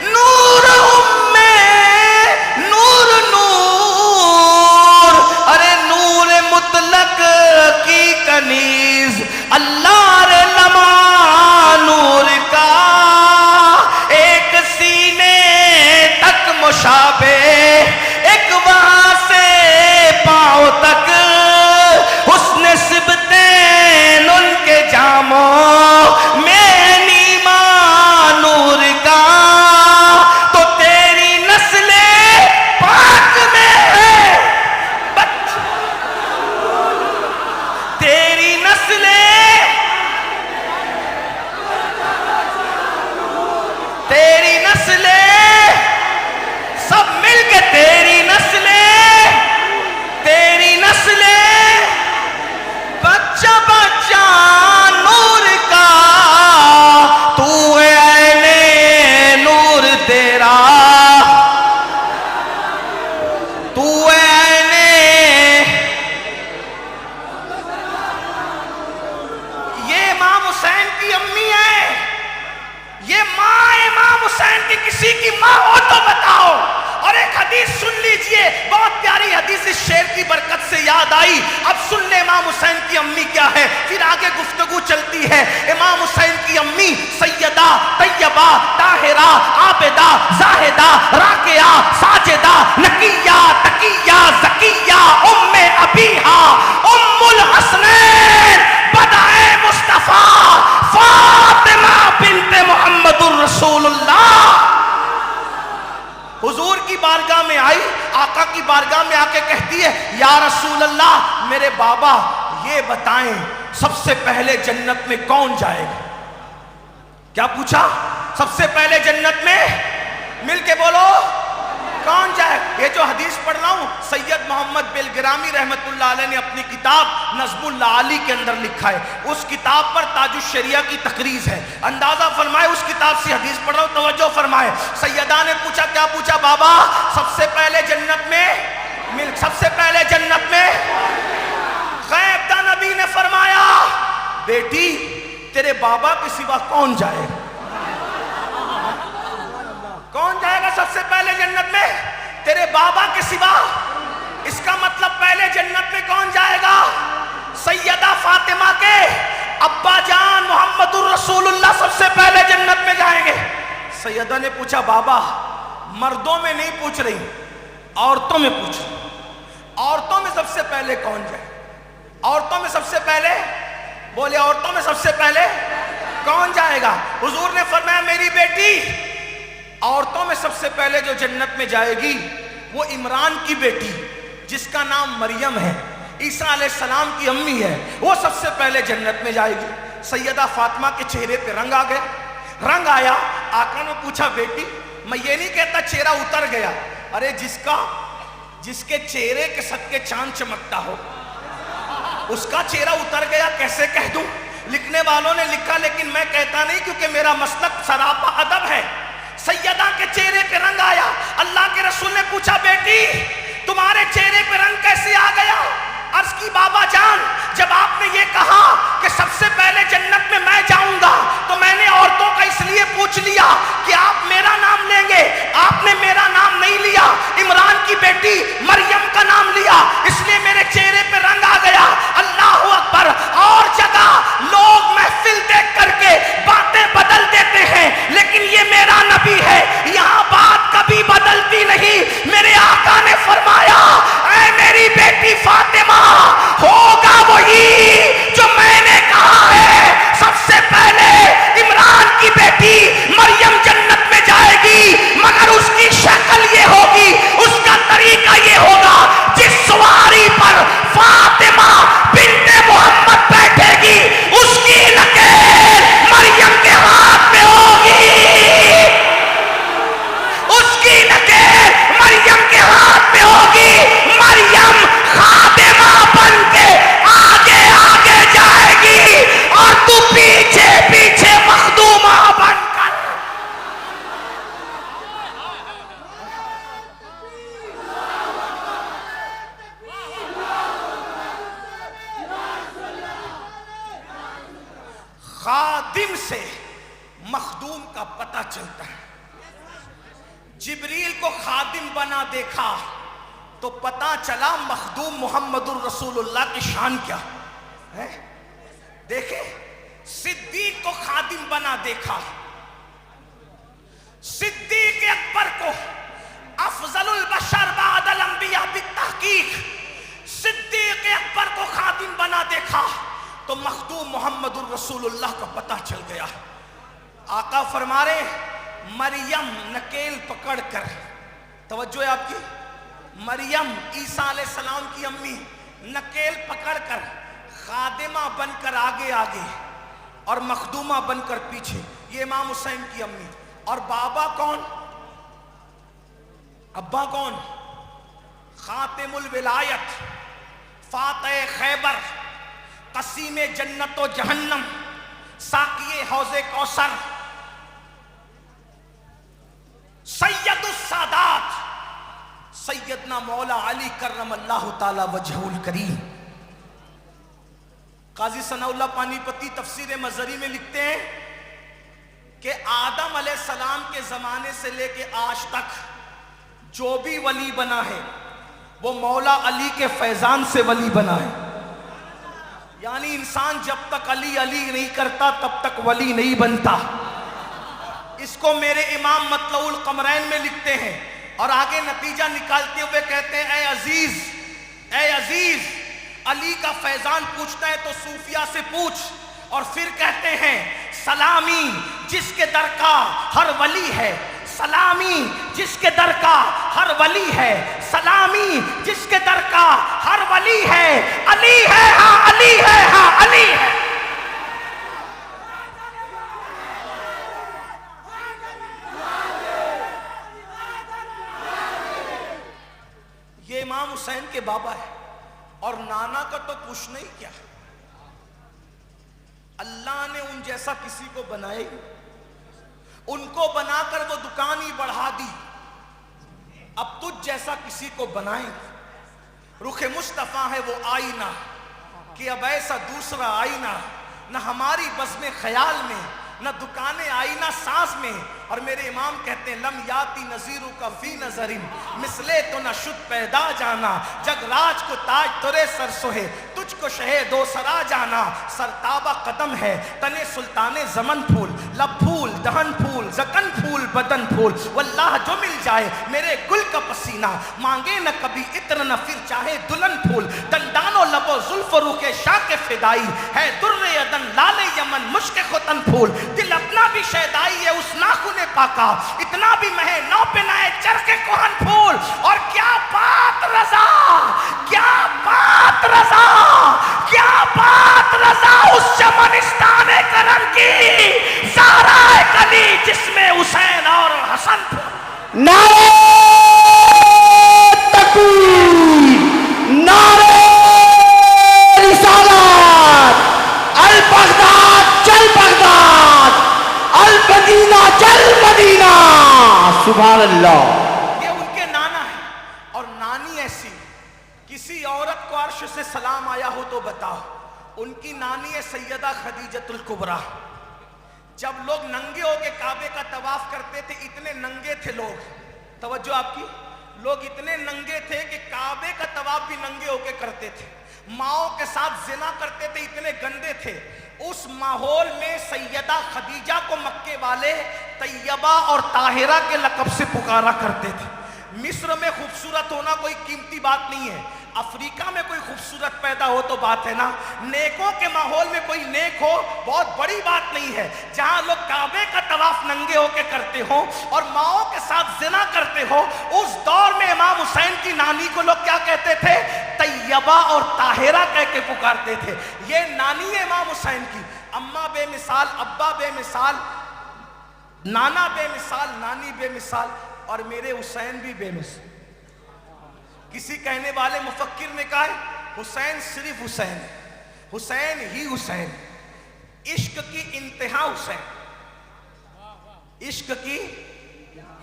نور نور نور. ارے نور مطلق کی کنیز اللہ رے لمحہ نور کا، ایک سینے تک مشابہ، ایک وہاں سے پاؤں تک، حسن سبتین ان کے جاموں میں نیما نور کا. تو تیری نسل پاک میں ہے تیری نسل تیری نسل سب مل کے تیری نسل تیری نسل بچہ بچہ نور کا. تو ہے نور تیرا، تو ہے. یہ امام حسین کی امی ہے، یہ ماں امام حسین کی کسی کی ماں ہو تو بتاؤ. اور ایک حدیث سن لیجئے، بہت پیاری حدیث اس شعر کی برکت سے یاد آئی. اب سن لے امام حسین کی امی کیا ہے، پھر آگے گفتگو چلتی ہے. امام حسین کی امی سیدہ طیبہ طاہرہ عابدہ زاہدہ راکعہ ساجدہ نقیہ تقیہ زکیہ ام ابیہا ام الحسنین بدائے مصطفیٰ فاطمہ بنت محمد الرسول اللہ. حضور کی بارگاہ میں آئی، آقا کی بارگاہ میں آ کے کہتی ہے، یا رسول اللہ میرے بابا یہ بتائیں سب سے پہلے جنت میں کون جائے گا؟ کیا پوچھا؟ سب سے پہلے جنت میں، مل کے بولو کون جائے؟ یہ جو حدیث پڑھ رہا ہوں سید محمد بلگرامی رحمت اللہ علیہ نے اپنی کتاب نظم العالی کے اندر لکھا ہے. اس کتاب پر تاج الشریعہ کی تقریز ہے. اندازہ فرمائے اس کتاب سے حدیث پڑھ رہا ہوں، توجہ فرمائے. سیدہ نے پوچھا، کیا پوچھا بابا؟ سب سے پہلے جنت میں سب سے پہلے جنت میں غیب داں نبی نے فرمایا، بیٹی تیرے بابا کے سوا کون جائے گا؟ کون جائے گا سب سے پہلے جنت میں؟ تیرے بابا کے سوا. اس کا مطلب پہلے جنت میں کون جائے گا؟ سیدہ فاطمہ کے ابا جان محمد الرسول اللہ سب سے پہلے جنت میں جائیں گے. سیدہ نے پوچھا، بابا مردوں میں نہیں پوچھ رہی، عورتوں میں پوچھ رہی. عورتوں میں سب سے پہلے کون جائے؟ عورتوں میں سب سے پہلے بولے، عورتوں میں سب سے پہلے کون جائے گا؟ حضور نے فرمایا، میری بیٹی عورتوں میں سب سے پہلے جو جنت میں جائے گی وہ عمران کی بیٹی جس کا نام مریم ہے، عیسیٰ علیہ السلام کی امی ہے، وہ سب سے پہلے جنت میں جائے گی. سیدہ فاطمہ کے چہرے پہ رنگ آ گیا. رنگ آیا. آقا نے پوچھا، بیٹی میں یہ نہیں کہتا چہرہ اتر گیا، ارے جس کے چہرے کے صدقے چاند چمکتا ہو اس کا چہرہ اتر گیا کیسے کہہ دوں؟ لکھنے والوں نے لکھا لیکن میں کہتا نہیں، کیونکہ میرا مسلک سراپا ادب ہے۔ سیدہ کے چہرے پہ رنگ آیا، اللہ کے رسول نے پوچھا بیٹی تمہارے چہرے پہ رنگ کیسے آ گیا؟ عرض کی بابا جان جب آپ نے یہ کہا کہ سب سے پہلے جنت میں میں جاؤں گا تو میں نے عورتوں کا اس لیے پوچھ لیا کہ آپ میرا نام لیں گے، آپ نے میرا نام نہیں لیا، عمران کی بیٹی مریم کا نام لیا، اس لیے میرے چہرے پہ رنگ آ گیا۔ اللہ اکبر۔ اور جگہ لوگ محفل دیکھ کر کے باتیں بدل دیتے ہیں لیکن یہ میرا نبی ہے، یہاں بات کبھی بدلتی نہیں۔ میرے آقا نے فرمایا اے میری بیٹی فاطمہ ہوگا وہی جو میں نے کہا ہے، سب سے پہلے عمران کی بیٹی مریم جنت میں جائے گی، مگر اس کی شکل یہ ہوگی، اس کا طریقہ یہ ہوگا، جس سواری پر فاطمہ بنت محمد بیٹھے گی اس کی نکیل مریم کے ہاتھ میں ہوگی، اس کی نکیل مریم کے ہاتھ میں ہوگی۔ مریم خادمہ بن کے آگے آگے جائے گی اور تو پیچھے پیچھے مخدومہ بن کر۔ خادم سے مخدوم کا پتہ چلتا ہے۔ جبریل کو خادم بنا دیکھا تو پتہ چلا مخدوم محمد الرسول اللہ کی شان کیا ہے۔ دیکھیں صدیق کو خادم بنا دیکھا، صدیق اکبر کو افضل البشر بعد الانبیاء بالتحقیق، صدیق اکبر کو خادم بنا دیکھا تو مخدوم محمد الرسول اللہ کا پتہ چل گیا۔ آقا فرما رہے مریم نکیل پکڑ کر، توجہ ہے آپ کی، مریم عیسیٰ علیہ السلام کی امی نکیل پکڑ کر خادمہ بن کر آگے آگے اور مخدومہ بن کر پیچھے، یہ امام حسین کی امی۔ اور بابا کون؟ ابا کون؟ خاتم الولایت، فاتح خیبر، قسیم جنت و جہنم، ساقی حوض کوثر، سید السادات، سیدنا مولا علی کرم اللہ تعالی وجہ الکریم۔ قاضی ثناء اللہ پانی پتی تفسیر مظہری میں لکھتے ہیں کہ آدم علیہ السلام کے زمانے سے لے کے آج تک جو بھی ولی بنا ہے وہ مولا علی کے فیضان سے ولی بنا ہے۔ یعنی انسان جب تک علی علی نہیں کرتا تب تک ولی نہیں بنتا۔ اس کو میرے امام مطلع القمرین میں لکھتے ہیں اور آگے نتیجہ نکالتے ہوئے کہتے ہیں اے عزیز علی کا فیضان پوچھتا ہے تو صوفیہ سے پوچھ، اور پھر کہتے ہیں سلامی جس کے در کا ہر ولی ہے، سلامی جس کے در کا ہر ولی ہے، سلامی جس کے در کا ہر ولی ہے، علی ہے ہاں علی ہے ہاں علی ہے۔ یہ امام حسین کے بابا ہے، اور نانا کا تو پوچھنا ہی کیا۔ اللہ نے ان جیسا کسی کو بنایا ہی، ان کو بنا کر وہ دکان ہی بڑھا دی، اب تجھ جیسا کسی کو بنائیں۔ رخ مصطفیٰ ہے وہ آئینہ کہ اب ایسا دوسرا آئینہ نہ ہماری بزم خیال میں، نہ دکان آئینہ ساز میں۔ اور میرے امام کہتے ہیں لم یاتی نظیرو کا فی نظرین مثلے تو نہ شد پیدا جانا، جگ راج کو تاج ترے سر سوہے تجھ کو شہ دو سرا جانا، سرتابہ قدم ہے تنے سلطان زمن پھول، لب پھول دہن پھول زکن پھول بدن پھول، واللہ جو مل جائے میرے گل کا پسینہ، مانگے نہ کبھی عطر نہ پھر چاہے دلہن پھول، دندان و لب و زلف و روح کے شاہ کے فدائی ہے، در ادن لال یمن مشک ختن پھول، دل اپنا بھی شیدائی ہے اس ناخن پاکا، اتنا بھی مہے نو پہ نائے چرخ کوہن پھول۔ اور کیا بات رضا، کیا بات رضا، کیا بات رضا اس چمنستان کرم کی، زہرا کلی جس میں حسین اور حسن نعرہ تکبیر، نعرہ رسالت، البغداد چل بغداد، المدینہ چل مدینہ، سبحان اللہ۔ یہ ان کے نانا ہے اور نانی ایسی، کسی عورت کو عرش سے سلام آیا ہو تو بتاؤ، ان کی نانی ہے سیدہ خدیجۃ الکبریٰ۔ جب لوگ ننگے ہو کے کعبے کا طواف کرتے تھے، اتنے ننگے تھے لوگ، توجہ آپ کی، لوگ اتنے ننگے تھے کہ کعبے کا طواف بھی ننگے ہو کے کرتے تھے، ماؤں کے ساتھ زنا کرتے تھے، اتنے گندے تھے۔ اس ماحول میں سیدہ خدیجہ کو مکے والے طیبہ اور طاہرہ کے لقب سے پکارا کرتے تھے۔ مصر میں خوبصورت ہونا کوئی قیمتی بات نہیں ہے، افریقہ میں کوئی خوبصورت پیدا ہو تو بات ہے نا، نیکوں کے ماحول میں کوئی نیک ہو بہت بڑی بات نہیں ہے۔ جہاں لوگ کعبے کا طواف ننگے ہو کے کرتے ہو اور ماؤں کے ساتھ زنا کرتے ہو، اس دور میں امام حسین کی نانی کو لوگ کیا کہتے تھے؟ طیبہ اور طاہرہ کہہ کے پکارتے تھے۔ یہ نانی ہے امام حسین کی، اماں بے مثال، ابا بے مثال، نانا بے مثال، نانی بے مثال، اور میرے حسین بھی بے مثال۔ کسی کہنے والے مفکر نے کہا ہے حسین صرف حسین، حسین ہی حسین، عشق کی انتہا حسین، عشق کی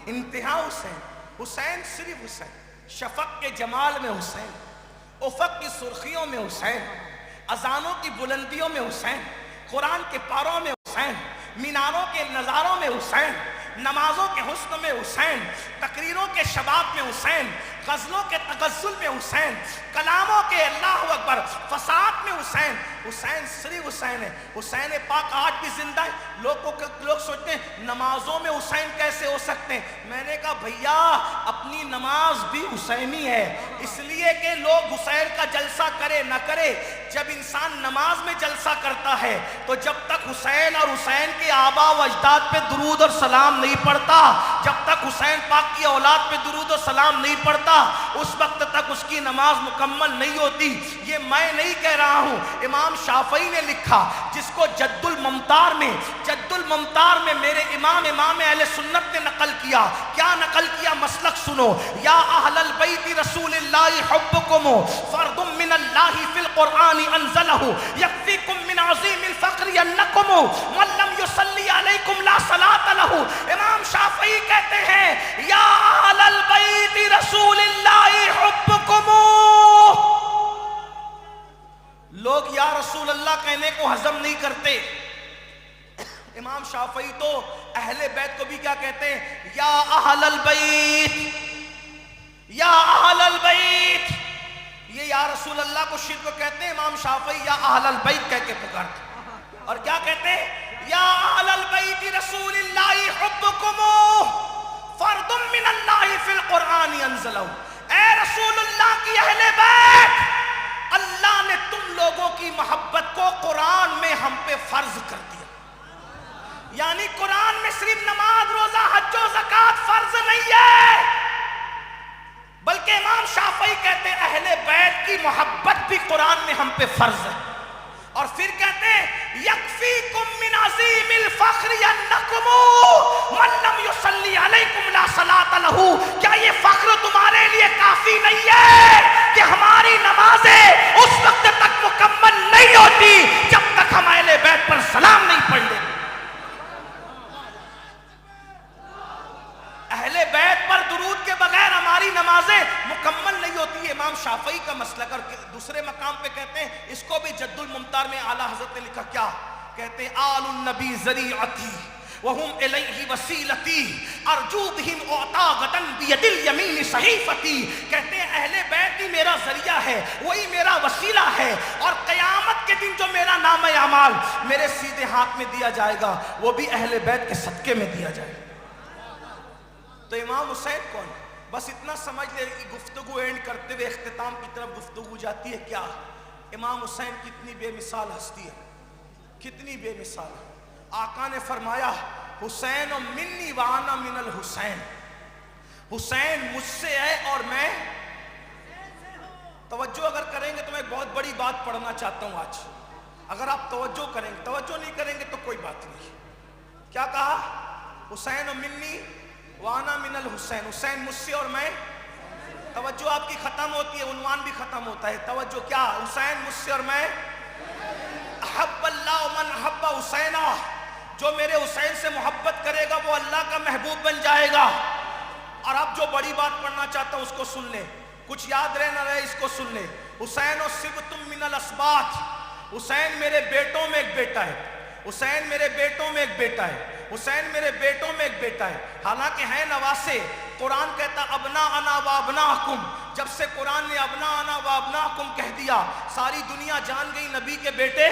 انتہا حسین، حسین صرف حسین، شفق کے جمال میں حسین، افق کی سرخیوں میں حسین، اذانوں کی بلندیوں میں حسین، قرآن کے پاروں میں حسین، میناروں کے نظاروں میں حسین، نمازوں کے حسن میں حسین، تقریروں کے شباب میں حسین، غزلوں کے تغزل میں حسین، کلاموں کے اللہ اکبر فساد میں حسین۔ حسین صرف حسین ہے۔ حسین پاک آج بھی زندہ ہے۔ لوگ سوچتے ہیں نمازوں میں حسین کیسے ہو سکتے ہیں؟ میں نے کہا بھیا اپنی نماز بھی حسینی ہے، اس لیے کہ لوگ حسین کا جلسہ کرے نہ کرے، جب انسان نماز میں جلسہ کرتا ہے تو جب تک حسین اور حسین کے آبا و اجداد پہ درود اور سلام نہیں پڑھتا، جب تک حسین پاک کی اولاد پہ درود و سلام نہیں پڑھتا، اس وقت تک اس کی نماز مکمل نہیں ہوتی۔ یہ میں نہیں کہہ رہا ہوں، امام شافعی نے لکھا، جس کو جد الممتار میں میرے امام اہل سنت نے نقل کیا۔ کیا نقل کیا؟ مسلک سنو۔ یا اہل البیت رسول اللہ حبکم فرض من اللہ فی القرآن انزلہ یکفیکم من عظیم الفقر انکم من لم یصلی علیکم لا صلاۃ لہ۔ امام شافعی کہتے ہیں یا اہل البیت رسول اللہ حبکم، لوگ یا رسول اللہ کہنے کو ہضم نہیں کرتے۔ امام شافعی تو اہل بیت کو بھی کیا کہتے ہیں؟ یا اہل البیت، یا اہل البیت۔ یہ یا رسول اللہ کو شرک کہتے ہیں، امام شافعی یا اہل البیت کہہ کے پکارتے ہیں۔ اور کیا کہتے ہیں؟ یا اہل البیت رسول اللہ حبکم فرض من اللہ فی القرآن انزلہ۔ اے رسول اللہ کی اہل بیت، اللہ نے تم لوگوں کی محبت کو قرآن میں ہم پہ فرض کر دیا۔ یعنی قرآن میں صرف نماز، روزہ، حج و زکوٰۃ فرض نہیں ہے، بلکہ امام شافعی کہتے ہیں اہل بیت کی محبت بھی قرآن میں ہم پہ فرض ہے۔ اور پھر کہتے ہیں یکفیکم من عظیم الفخر انکم من لم یصلی علیکم لا صلاۃ لہ۔ کیا یہ فخر تمہارے لیے کافی نہیں ہے کہ ہماری نمازیں اس وقت تک مکمل نہیں ہوتی جب تک ہم اہل بیت پر سلام نہیں پڑھ لیں؟ اہل بیت پر درود کے بغیر ہماری نمازیں مکمل نہیں ہوتی ہے، امام شافعی کا مسلک۔ اور دوسرے مقام پہ کہتے ہیں، اس کو بھی جد الممتار میں اعلیٰ حضرت نے لکھا، کیا کہتے ہیں؟ آل النبی ذریعتی وہم الیہ وسیلتی ارجو بہم اعطا غدن بید الیمین صحیفتی۔ کہتے ہیں اہل بیت ہی میرا ذریعہ ہے، وہی میرا وسیلہ ہے، اور قیامت کے دن جو میرا نام اعمال میرے سیدھے ہاتھ میں دیا جائے گا وہ بھی اہل بیت کے صدقے میں دیا جائے گا۔ تو امام حسین کون ہے؟ بس اتنا سمجھ لے کہ گفتگو اینڈ کرتے ہوئے اختتام کی طرف گفتگو جاتی ہے۔ کیا امام حسین کتنی بے مثال ہستی ہے، کتنی بے مثال ہے۔ آقا نے فرمایا حسین منی وانا من الحسین، حسین مجھ سے ہے اور میں۔ توجہ اگر کریں گے تو میں ایک بہت بڑی بات پڑھنا چاہتا ہوں آج، اگر آپ توجہ کریں گے، توجہ نہیں کریں گے تو کوئی بات نہیں۔ کیا کہا؟ حسین منی وانا من الحسین، حسین مجھ سے اور میں، توجہ آپ کی ختم ہوتی ہے، عنوان بھی ختم ہوتا ہے، توجہ کیا، حسین مجھ سے اور میں، احب اللہ من احب حسینہ، جو میرے حسین سے محبت کرے گا وہ اللہ کا محبوب بن جائے گا۔ اور اب جو بڑی بات پڑھنا چاہتا ہوں اس کو سن لیں، کچھ یاد رہے نہ رہے اس کو سن لیں۔ حسین و سبتم من الاسباط، حسین میرے بیٹوں میں ایک بیٹا ہے، حسین میرے بیٹوں میں ایک بیٹا ہے، حسین میرے بیٹوں میں ایک بیٹا ہے، حالانکہ ہیں نواسے۔ قرآن کہتا ابناءنا و ابناءکم، جب سے قرآن نے ابناءنا و ابناءکم کہہ دیا ساری دنیا جان گئی نبی کے بیٹے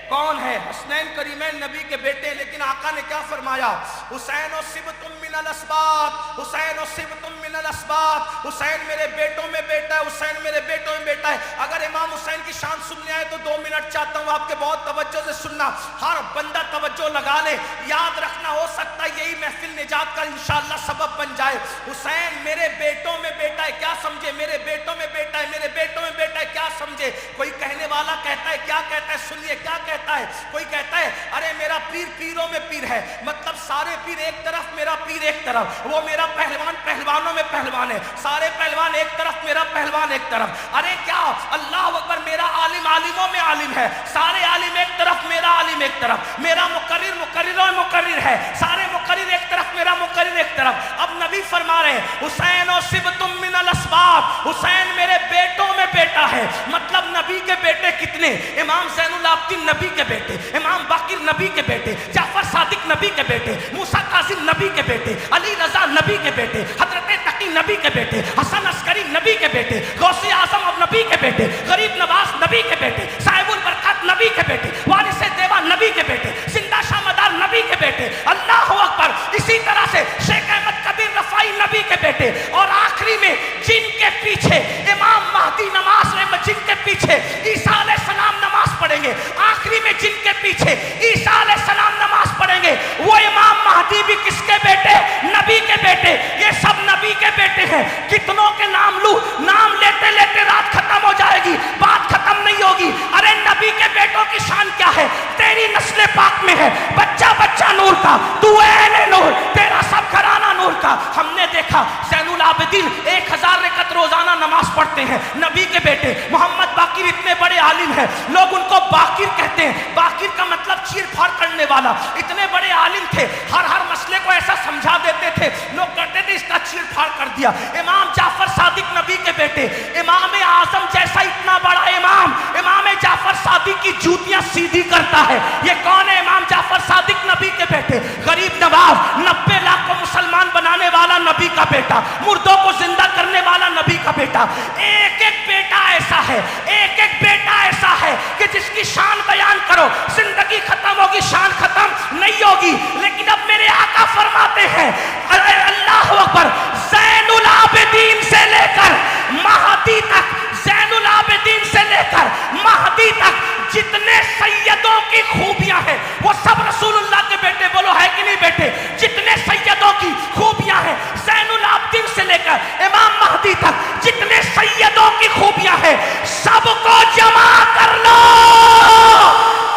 کون ہے، حسنین کریمین نبی کے بیٹے۔ لیکن آقا نے کیا فرمایا، حسین و سبتم من الاسباط، حسین و سبتم من الاسباط، حسین میرے بیٹوں میں بیٹا ہے، حسین میرے بیٹوں میں بیٹا ہے۔ اگر امام حسین کی شان سننے آئے تو 2 منٹ چاہتا ہوں آپ کے بہت توجہ سے سننا، ہر بندہ توجہ لگا لے، یاد رکھنا، ہو سکتا ہے یہی محفل نجات کا انشاءاللہ سبب بن جائے۔ حسین میرے بیٹوں میں بیٹا ہے، کیا سمجھے، میرے بیٹوں میں بیٹا ہے، میرے بیٹوں میں بیٹا ہے، کیا سمجھے۔ کوئی کہنے والا کہتا ہے، کیا کہتا ہے، سنیے کیا کہتا ہے، کوئی کہتا ہے ارے میرا پیر پیروں میں پیر ہے، مطلب سارے پیر ایک طرف، میرا پیر ایک طرف، وہ میرا پہلوان پہلوانوں میں پہلوان ہے، سارے پہلوان ایک طرف، میرا پہلوان ایک طرف۔ ارے کیا، اللہ اکبر، میرا عالم عالموں میں عالم ہے، سارے عالم ایک طرف، میرا عالم ایک طرف، میرا مقرر مقرروں میں مقرر ہے، سارے مقرر ایک طرف، میرا مقرر ایک طرف۔ اب نبی فرما رہے ہیں حسین و سبتم من الاسباط، حسین میرے بیٹوں میں بیٹا ہے، مطلب نبی کے بیٹے کتنے، امام زین العابدین نبی کے بیٹے، امام باقر نبی کے بیٹے، جعفر صادق نبی کے بیٹے، موسیٰ کاظم نبی کے بیٹے، علی رضا نبی کے بیٹے، حضرت تقی نبی کے بیٹے، حسن عسکری نبی کے بیٹے، غوث اعظم اب نبی کے بیٹے، غریب نواز نبی کے بیٹے، صاحب البرکات نبی کے بیٹے، وارث دیوا نبی کے بیٹے، زندہ شاہ مدار نبی کے بیٹے، اللہ اکبر۔ اسی طرح سے شیخ احمد کبیر رفائی نبی کے بیٹے، اور آخری میں جن کے پیچھے امام مہدی نماز میں، جن کے پیچھے عیسیٰ علیہ السلام نماز پڑھیں گے، آخری میں جن کے پیچھے عیسیٰ علیہ السلام نماز پڑھیں گے، وہ امام مہدی بھی کس کے بیٹے، نبی کے بیٹے، یہ سب نبی کے بیٹے ہیں۔ کتنوں کے نام لوں، نام لیتے لیتے رات ختم ہو جائے گی، بات ختم نہیں ہوگی۔ ارے نبی کے بیٹوں کی شان کیا ہے، تیری نسل پاک میں ہے، بچہ بچہ نور کا، تو اہل نور، تیرا سب گھرانہ نور کا۔ ہم نے دیکھا زین العابدین 1000 رکعت روزانہ نماز پڑھتے ہیں، نبی کے بیٹے۔ محمد باقر اتنے بڑے عالم ہیں، لوگ ان کو باقر کہتے ہیں، باقر کا مطلب چیر پھاڑ کرنے والا، اتنے بڑے عالم تھے، ہر مسئلے کو ایسا سمجھا دیتے تھے، لوگ کہتے تھے اس کا چیر پھاڑ کر دیا۔ امام جعفر صادق نبی کے بیٹے، امام اعظم جیسا اتنا بڑا امام، امام جعفر صادق کی جوتیاں سیدھی کرتا ہے، یہ کون ہے، امام جعفر صادق نبی کے بیٹے۔ غریب نواز 90 لاکھ کو مسلمان بنانے والا نبی کا بیٹا، مردوں کو زندہ کرنے والا نبی کا بیٹا۔ ایک ایک بیٹا ایسا ہے، ایک ایک بیٹا ایسا ہے کہ جس کی شان بیان کرو زندگی ختم ہوگی، شان ختم نہیں ہوگی۔ لیکن اب میرے آقا فرماتے ہیں، اللہ اکبر، زین العابدین سے لے کر مہدی تک، زین العابدین سے لے کر مہدی تک جتنے سیدوں کی خوبیاں ہیں وہ سب رسول اللہ کے بیٹے، بولو ہے کہ نہیں بیٹے، جتنے سیدوں کی خوبیاں ہیں زین العابدین سے لے کر امام مہدی تک جتنے سیدوں کی خوبیاں ہیں سب کو جمع کر لو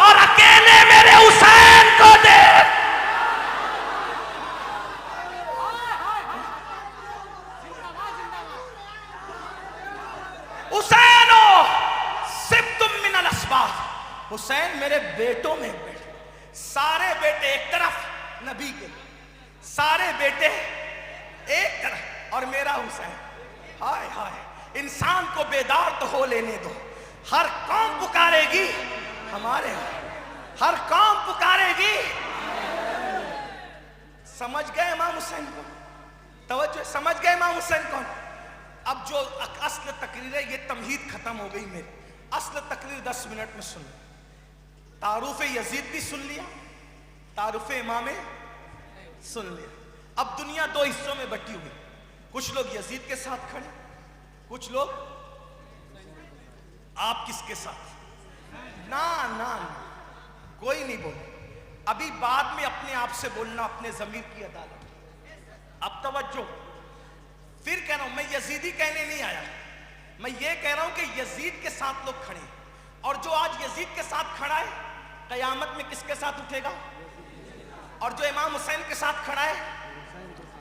اور اکیلے میرے حسین کو دیکھ۔ حسینو سبتم من الاسباط، حسین میرے بیٹوں میں بیٹے، سارے بیٹے ایک طرف نبی کے، سارے بیٹے ایک طرف، اور میرا حسین۔ ہائے ہائے، انسان کو بیدار تو ہو لینے دو، ہر قوم پکارے گی ہمارے، ہر قوم پکارے گی۔ سمجھ گئے امام حسین کو، توجہ، سمجھ گئے امام حسین کون۔ اب جو اصل تقریر ہے یہ تمہید ختم ہو گئی میری، اصل تقریر 10 منٹ میں سن، تعارف یزید بھی سن لیا، تعارف امام سن لیا۔ اب دنیا 2 حصوں میں بٹی ہوئی، کچھ لوگ یزید کے ساتھ کھڑے، کچھ لوگ آپ کس کے ساتھ، نا کوئی نہیں بولے، ابھی بعد میں اپنے آپ سے بولنا، اپنے ضمیر کی عدالت۔ اب توجہ، پھر کہہ رہا ہوں، میں یزیدی کہنے نہیں آیا، میں یہ کہہ رہا ہوں کہ یزید کے ساتھ لوگ کھڑے ہیں، اور جو آج یزید کے ساتھ کھڑا ہے قیامت میں کس کے ساتھ اٹھے گا، اور جو امام حسین کے ساتھ کھڑا ہے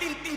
3-3,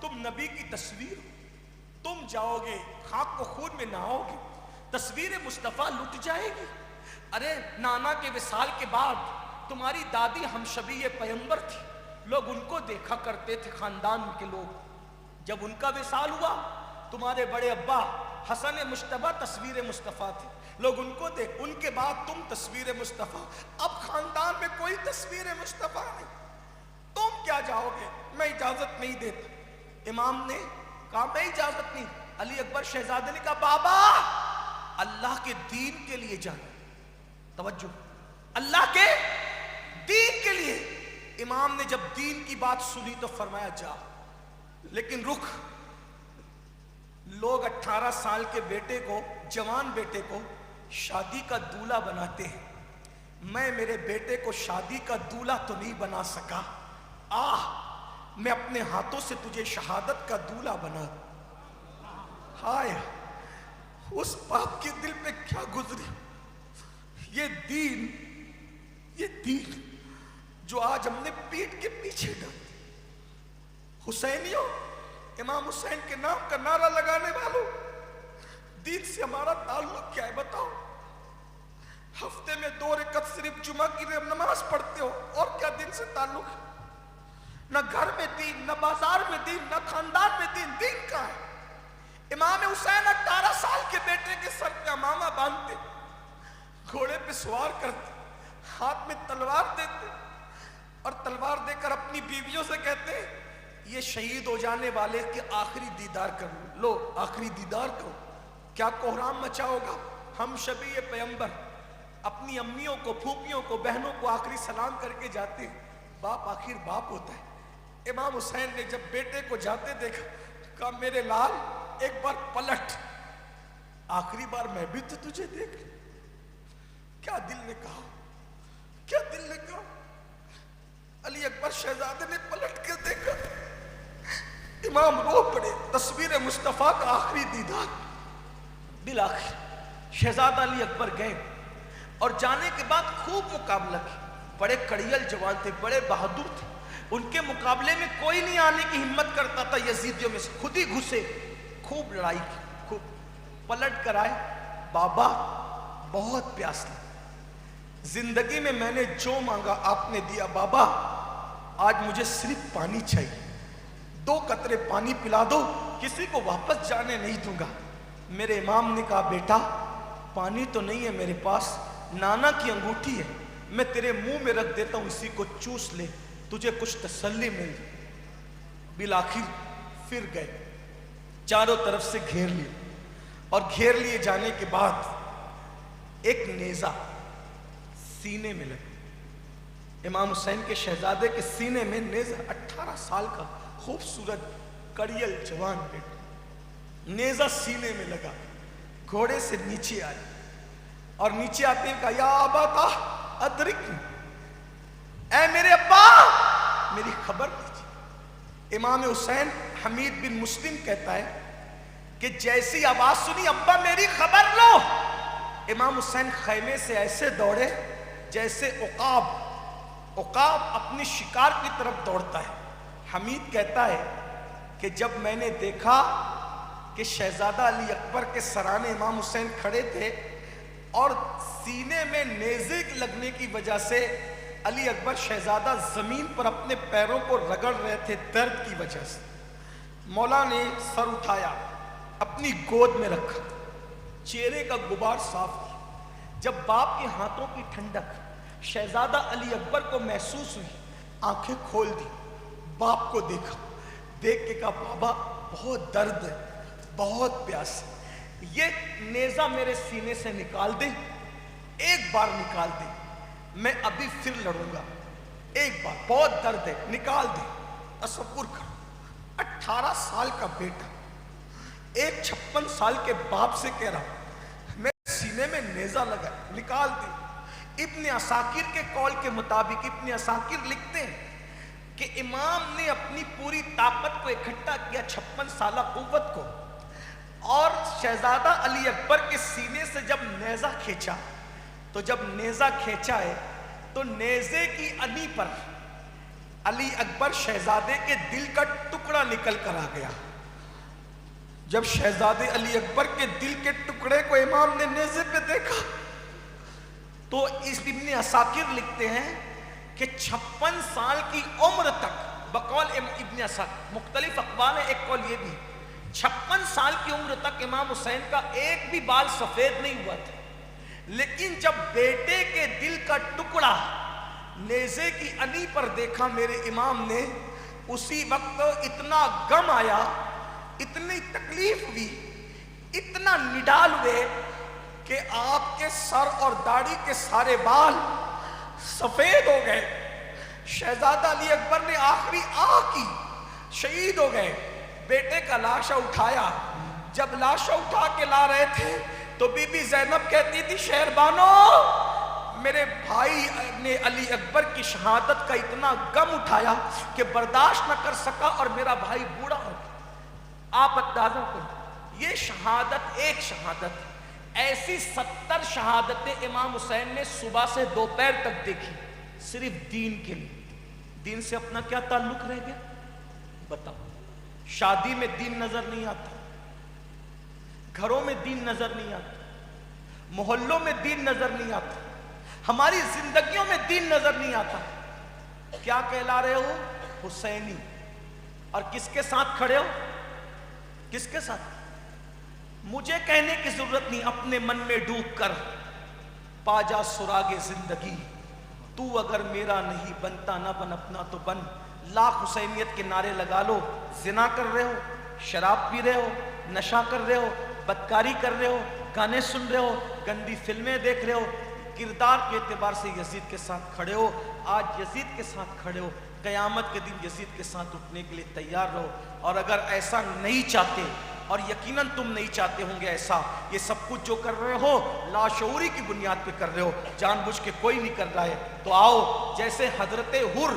تم نبی کی تصویر ہو، تم جاؤ گے خاک و خون میں نہاؤ گے، تصویر مصطفیٰ لٹ جائے گی۔ ارے نانا کے وصال کے بعد تمہاری دادی ہم شبیہ پیغمبر تھی، لوگ ان کو دیکھا کرتے تھے، خاندان کے لوگ۔ جب ان کا وصال ہوا، تمہارے بڑے ابا حسن مجتبیٰ تصویر مصطفیٰ تھے، لوگ ان کو دیکھ، ان کے بعد تم تصویر مصطفیٰ، اب خاندان میں کوئی تصویر مصطفیٰ نہیں، تم کیا جاؤ گے؟ میں اجازت نہیں دیتا۔ امام نے کہا میں اجازت نہیں۔ علی اکبر شہزادے نے کہا بابا اللہ کے دین کے لیے جانا، توجہ، اللہ کے دین کے لیے۔ امام نے جب دین کی بات سنی تو فرمایا جا، لیکن رخ، لوگ 18 سال کے بیٹے کو، جوان بیٹے کو شادی کا دولہا بناتے ہیں، میں میرے بیٹے کو شادی کا دولہا تو نہیں بنا سکا، میں اپنے ہاتھوں سے تجھے شہادت کا دولہا بنا۔ ہائے اس باپ کے دل پہ کیا گزری، یہ دین جو آج ہم نے پیٹ کے پیچھے ڈال۔ حسینیوں، امام حسین کے نام کا نعرہ لگانے والوں، دین سے ہمارا تعلق کیا ہے بتاؤ؟ ہفتے میں 2 رکعت صرف جمعہ کی نماز پڑھتے ہو، اور کیا دین سے تعلق ہے؟ نہ گھر میں دین، نہ بازار میں دین، نہ خاندان میں دین، دین کہاں ہے؟ امام حسین 18 سال کے بیٹے کے سر پہ امامہ باندھتے، گھوڑے پہ سوار کرتے، ہاتھ میں تلوار دیتے، اور تلوار دے کر اپنی بیویوں سے کہتے ہیں یہ شہید ہو جانے والے کے آخری دیدار کرو، لو آخری دیدار کرو۔ کیا کوہرام مچا ہوگا؟ ہم شبیہ پیغمبر اپنی امیوں کو، پھوپھیوں کو، بہنوں کو آخری سلام کر کے جاتے ہیں۔ باپ آخر باپ ہوتا ہے۔ امام حسین نے جب بیٹے کو جاتے دیکھا، کہا میرے لال ایک بار پلٹ، آخری بار میں بھی تو تجھے دیکھ۔ کیا دل نے کہا، کیا دل نے کہا؟ علی اکبر شہزادے نے پلٹ کے دیکھا، امام رو پڑے، تصویر مصطفیٰ کا آخری دیدار۔ بالآخر شہزادہ علی اکبر گئے، اور جانے کے بعد خوب مقابلہ کی، بڑے کڑیل جوان تھے، بڑے بہادر تھے، ان کے مقابلے میں کوئی نہیں آنے کی ہمت کرتا تھا، یزیدیوں میں سے خود ہی گھسے، خوب لڑائی کی، خوب پلٹ کر آئے، بابا بہت پیاس لگی، زندگی میں میں نے جو مانگا آپ نے دیا، بابا آج مجھے صرف پانی چاہیے، 2 قطرے پانی پلا دو، کسی کو واپس جانے نہیں دوں گا۔ میرے امام نے کہا بیٹا پانی تو نہیں ہے میرے پاس، نانا کی انگوٹھی ہے، میں تیرے منہ میں رکھ دیتا ہوں، اسی کو چوس لے، تجھے کچھ تسلی مل جائے۔ بالآخر پھر گئے، چاروں طرف سے گھیر لیے، اور گھیر لیے جانے کے بعد ایک نیزہ سینے میں لگا، امام حسین کے شہزادے کے سینے میں نیزہ، 18 سال کا خوبصورت کڑیل جوان بیٹا، نیزہ سینے میں لگا، گھوڑے سے نیچے آئے، اور نیچے آتے ہیں کہا یا ابا ادرکنی، اے میرے ابا میری خبر دیجیے۔ امام حسین، حمید بن مسلم کہتا ہے کہ جیسی آواز سنی ابا میری خبر لو، امام حسین خیمے سے ایسے دوڑے جیسے عقاب اپنی شکار کی طرف دوڑتا ہے۔ حمید کہتا ہے کہ جب میں نے دیکھا کہ شہزادہ علی اکبر کے سرانے امام حسین کھڑے تھے، اور سینے میں نیزے لگنے کی وجہ سے علی اکبر شہزادہ زمین پر اپنے پیروں کو رگڑ رہے تھے درد کی وجہ سے، مولا نے سر اٹھایا، اپنی گود میں رکھا، چہرے کا غبار صاف کیا۔ جب باپ کے ہاتھوں کی ٹھنڈک شہزادہ علی اکبر کو محسوس ہوئی، آنکھیں کھول دی، باپ کو دیکھا، دیکھ کے کہا بابا بہت درد ہے، بہت پیاس ہے، یہ نیزہ میرے سینے سے نکال دے، ایک بار نکال دے، میں ابھی پھر لڑوں گا، ایک بار، بہت درد ہے، نکال دے۔ تصور کرو 18 سال کا بیٹا ایک 56 سال کے باپ سے کہہ رہا میں سینے میں نیزہ لگا، نکال دے۔ ابن عساکر کے قول کے مطابق ابن عساکر لکھتے ہیں کہ امام نے اپنی پوری طاقت کو اکٹھا کیا، 56 سالہ قوت کو، اور شہزادہ علی اکبر کے سینے سے جب نیزہ کھینچا، تو جب نیزہ کھینچا ہے تو نیزے کی انی پر علی اکبر شہزادے کے دل کا ٹکڑا نکل کر آ گیا. جب شہزادے علی اکبر کے دل کے ٹکڑے کو امام نے نیزے پہ دیکھا تو اس ابن عساکر لکھتے ہیں کہ 56 سال کی عمر تک، بقول ابن عساکر مختلف اقوال ہیں، ایک قول یہ بھی 56 سال کی عمر تک امام حسین کا ایک بھی بال سفید نہیں ہوا تھا. لیکن جب بیٹے کے دل کا ٹکڑا نیزے کی انی پر دیکھا میرے امام نے، اسی وقت اتنا غم آیا، اتنی تکلیف ہوئی، اتنا نڈال ہوئے کہ آپ کے سر اور داڑھی کے سارے بال سفید ہو گئے. شہزادہ علی اکبر نے آخری آہ کی، شہید ہو گئے. بیٹے کا لاشا اٹھایا، جب لاشا اٹھا کے لا رہے تھے تو بی بی زینب کہتی تھی شہربانو، میرے بھائی نے علی اکبر کی شہادت کا اتنا غم اٹھایا کہ برداشت نہ کر سکا اور میرا بھائی بوڑھا ہو گیا. آپ اندازہ کریں، یہ شہادت ایک شہادت، ایسی 70 شہادتیں امام حسین نے صبح سے دوپہر تک دیکھی، صرف دین کے لیے. دین سے اپنا کیا تعلق رہ گیا بتاؤ؟ شادی میں دین نظر نہیں آتا، گھروں میں دین نظر نہیں آتا، محلوں میں دین نظر نہیں آتا، ہماری زندگیوں میں دین نظر نہیں آتا. کیا کہلا رہے ہو؟ حسینی. اور کس کے ساتھ کھڑے ہو؟ کس کے ساتھ؟ مجھے کہنے کی ضرورت نہیں، اپنے من میں ڈوب کر پا جا سراغ زندگی. تو اگر میرا نہیں بنتا نہ بن اپنا تو بن. لاکھ حسینیت کے نعرے لگا لو، زنا کر رہے ہو، شراب پی رہے ہو، نشہ کر رہے ہو، بدکاری کر رہے ہو، گانے سن رہے ہو، گندی فلمیں دیکھ رہے ہو، کردار کے اعتبار سے یزید کے ساتھ کھڑے ہو. آج یزید کے ساتھ کھڑے ہو، قیامت کے دن یزید کے ساتھ اٹھنے کے لیے تیار رہو. اور اگر ایسا نہیں چاہتے، اور یقیناً تم نہیں چاہتے ہوں گے ایسا، یہ سب کچھ جو کر رہے ہو لاشعوری کی بنیاد پہ کر رہے ہو، جان بوجھ کے کوئی نہیں کر رہا ہے. تو آؤ، جیسے حضرت حر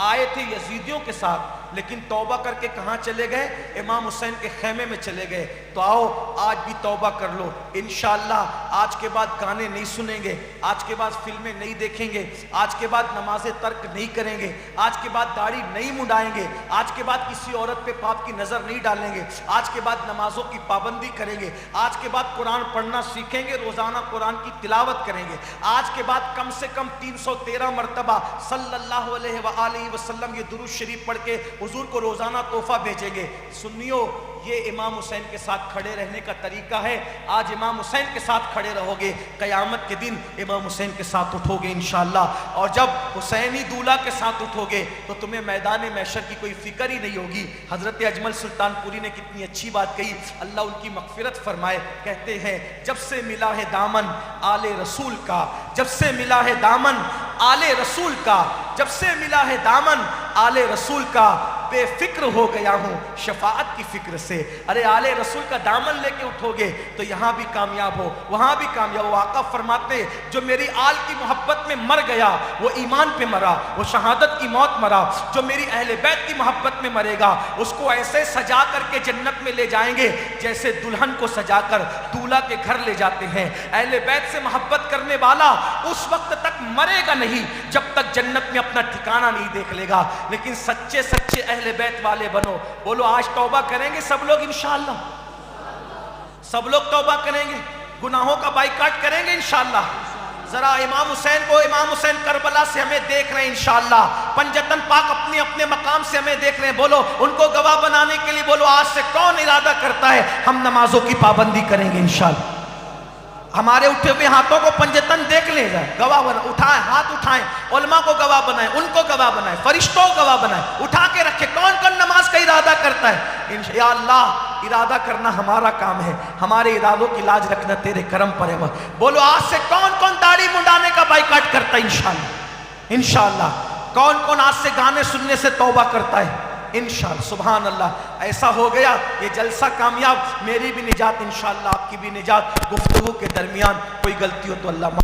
آئے تھے یزیدیوں کے ساتھ لیکن توبہ کر کے کہاں چلے گئے؟ امام حسین کے خیمے میں چلے گئے. تو آؤ آج بھی توبہ کر لو. انشاءاللہ آج کے بعد گانے نہیں سنیں گے، آج کے بعد فلمیں نہیں دیکھیں گے، آج کے بعد نمازیں ترک نہیں کریں گے، آج کے بعد داڑھی نہیں منڈائیں گے، آج کے بعد کسی عورت پہ پاپ کی نظر نہیں ڈالیں گے، آج کے بعد نمازوں کی پابندی کریں گے، آج کے بعد قرآن پڑھنا سیکھیں گے، روزانہ قرآن کی تلاوت کریں گے، آج کے بعد کم سے کم 313 مرتبہ صلی اللہ علیہ وآلہ وسلم یہ درود شریف پڑھ کے حضور کو روزانہ تحفہ بھیجیں گے. سنیو، یہ امام حسین کے ساتھ کھڑے رہنے کا طریقہ ہے. آج امام حسین کے ساتھ کھڑے رہو گے، قیامت کے دن امام حسین کے ساتھ اٹھو گے انشاءاللہ. اور جب حسینی دولہ کے ساتھ اٹھو گے تو تمہیں میدان محشر کی کوئی فکر ہی نہیں ہوگی. حضرت اجمل سلطان پوری نے کتنی اچھی بات کہی، اللہ ان کی مغفرت فرمائے. کہتے ہیں جب سے ملا ہے دامن آل رسول کا، جب سے ملا ہے دامن آل رسول کا، جب سے ملا ہے دامن آل رسول کا، بے فکر ہو گیا ہوں شفاعت کی فکر سے. ارے آل رسول کا دامن لے کے اٹھو گے تو یہاں بھی کامیاب ہو، وہاں بھی کامیاب ہو. آقا فرماتے جو میری آل کی محبت میں مر گیا وہ ایمان پہ مرا، وہ شہادت کی موت مرا. جو میری اہل بیت کی محبت میں مرے گا اس کو ایسے سجا کر کے جنت میں لے جائیں گے جیسے دلہن کو سجا کر دولہا کے گھر لے جاتے ہیں. اہل بیت سے محبت کرنے والا اس وقت تک مرے گا نہیں جب تک جنت میں اپنا ٹھکانہ نہیں دیکھ لے گا. لیکن سچے سچے اہل بیت والے بنو. بولو آج توبہ کریں گے سب لوگ انشاءاللہ؟ سب لوگ توبہ کریں گے، گناہوں کا بائیکاٹ کریں گے انشاءاللہ. ذرا امام حسین کو، امام حسین کربلا سے ہمیں دیکھ رہے ہیں انشاءاللہ، پنجتن پاک اپنے اپنے مقام سے ہمیں دیکھ رہے ہیں. بولو ان کو گواہ بنانے کے لیے بولو آج سے کون ارادہ کرتا ہے ہم نمازوں کی پابندی کریں گے انشاءاللہ. ہمارے اٹھے ہوئے ہاتھوں کو پنجتن دیکھ لے جائے، گواہ بنا، اٹھائیں ہاتھ اٹھائیں، علماء کو گواہ بنائیں، ان کو گواہ بنائیں، فرشتوں کو گواہ بنائیں، اٹھا کے رکھے کون کون نماز کا ارادہ کرتا ہے. یا اللہ ارادہ کرنا ہمارا کام ہے، ہمارے ارادوں کی لاج رکھنا تیرے کرم پر ہے. بولو آج سے کون کون داڑھی منڈانے کا بائیکاٹ کرتا ہے انشاءاللہ؟ انشاءاللہ. کون کون آج سے گانے سننے سے توبہ کرتا ہے انشاءاللہ؟ سبحان اللہ. ایسا ہو گیا یہ جلسہ کامیاب، میری بھی نجات انشاءاللہ، آپ کی بھی نجات. گفتگو کے درمیان کوئی غلطی ہو تو اللہ معاف.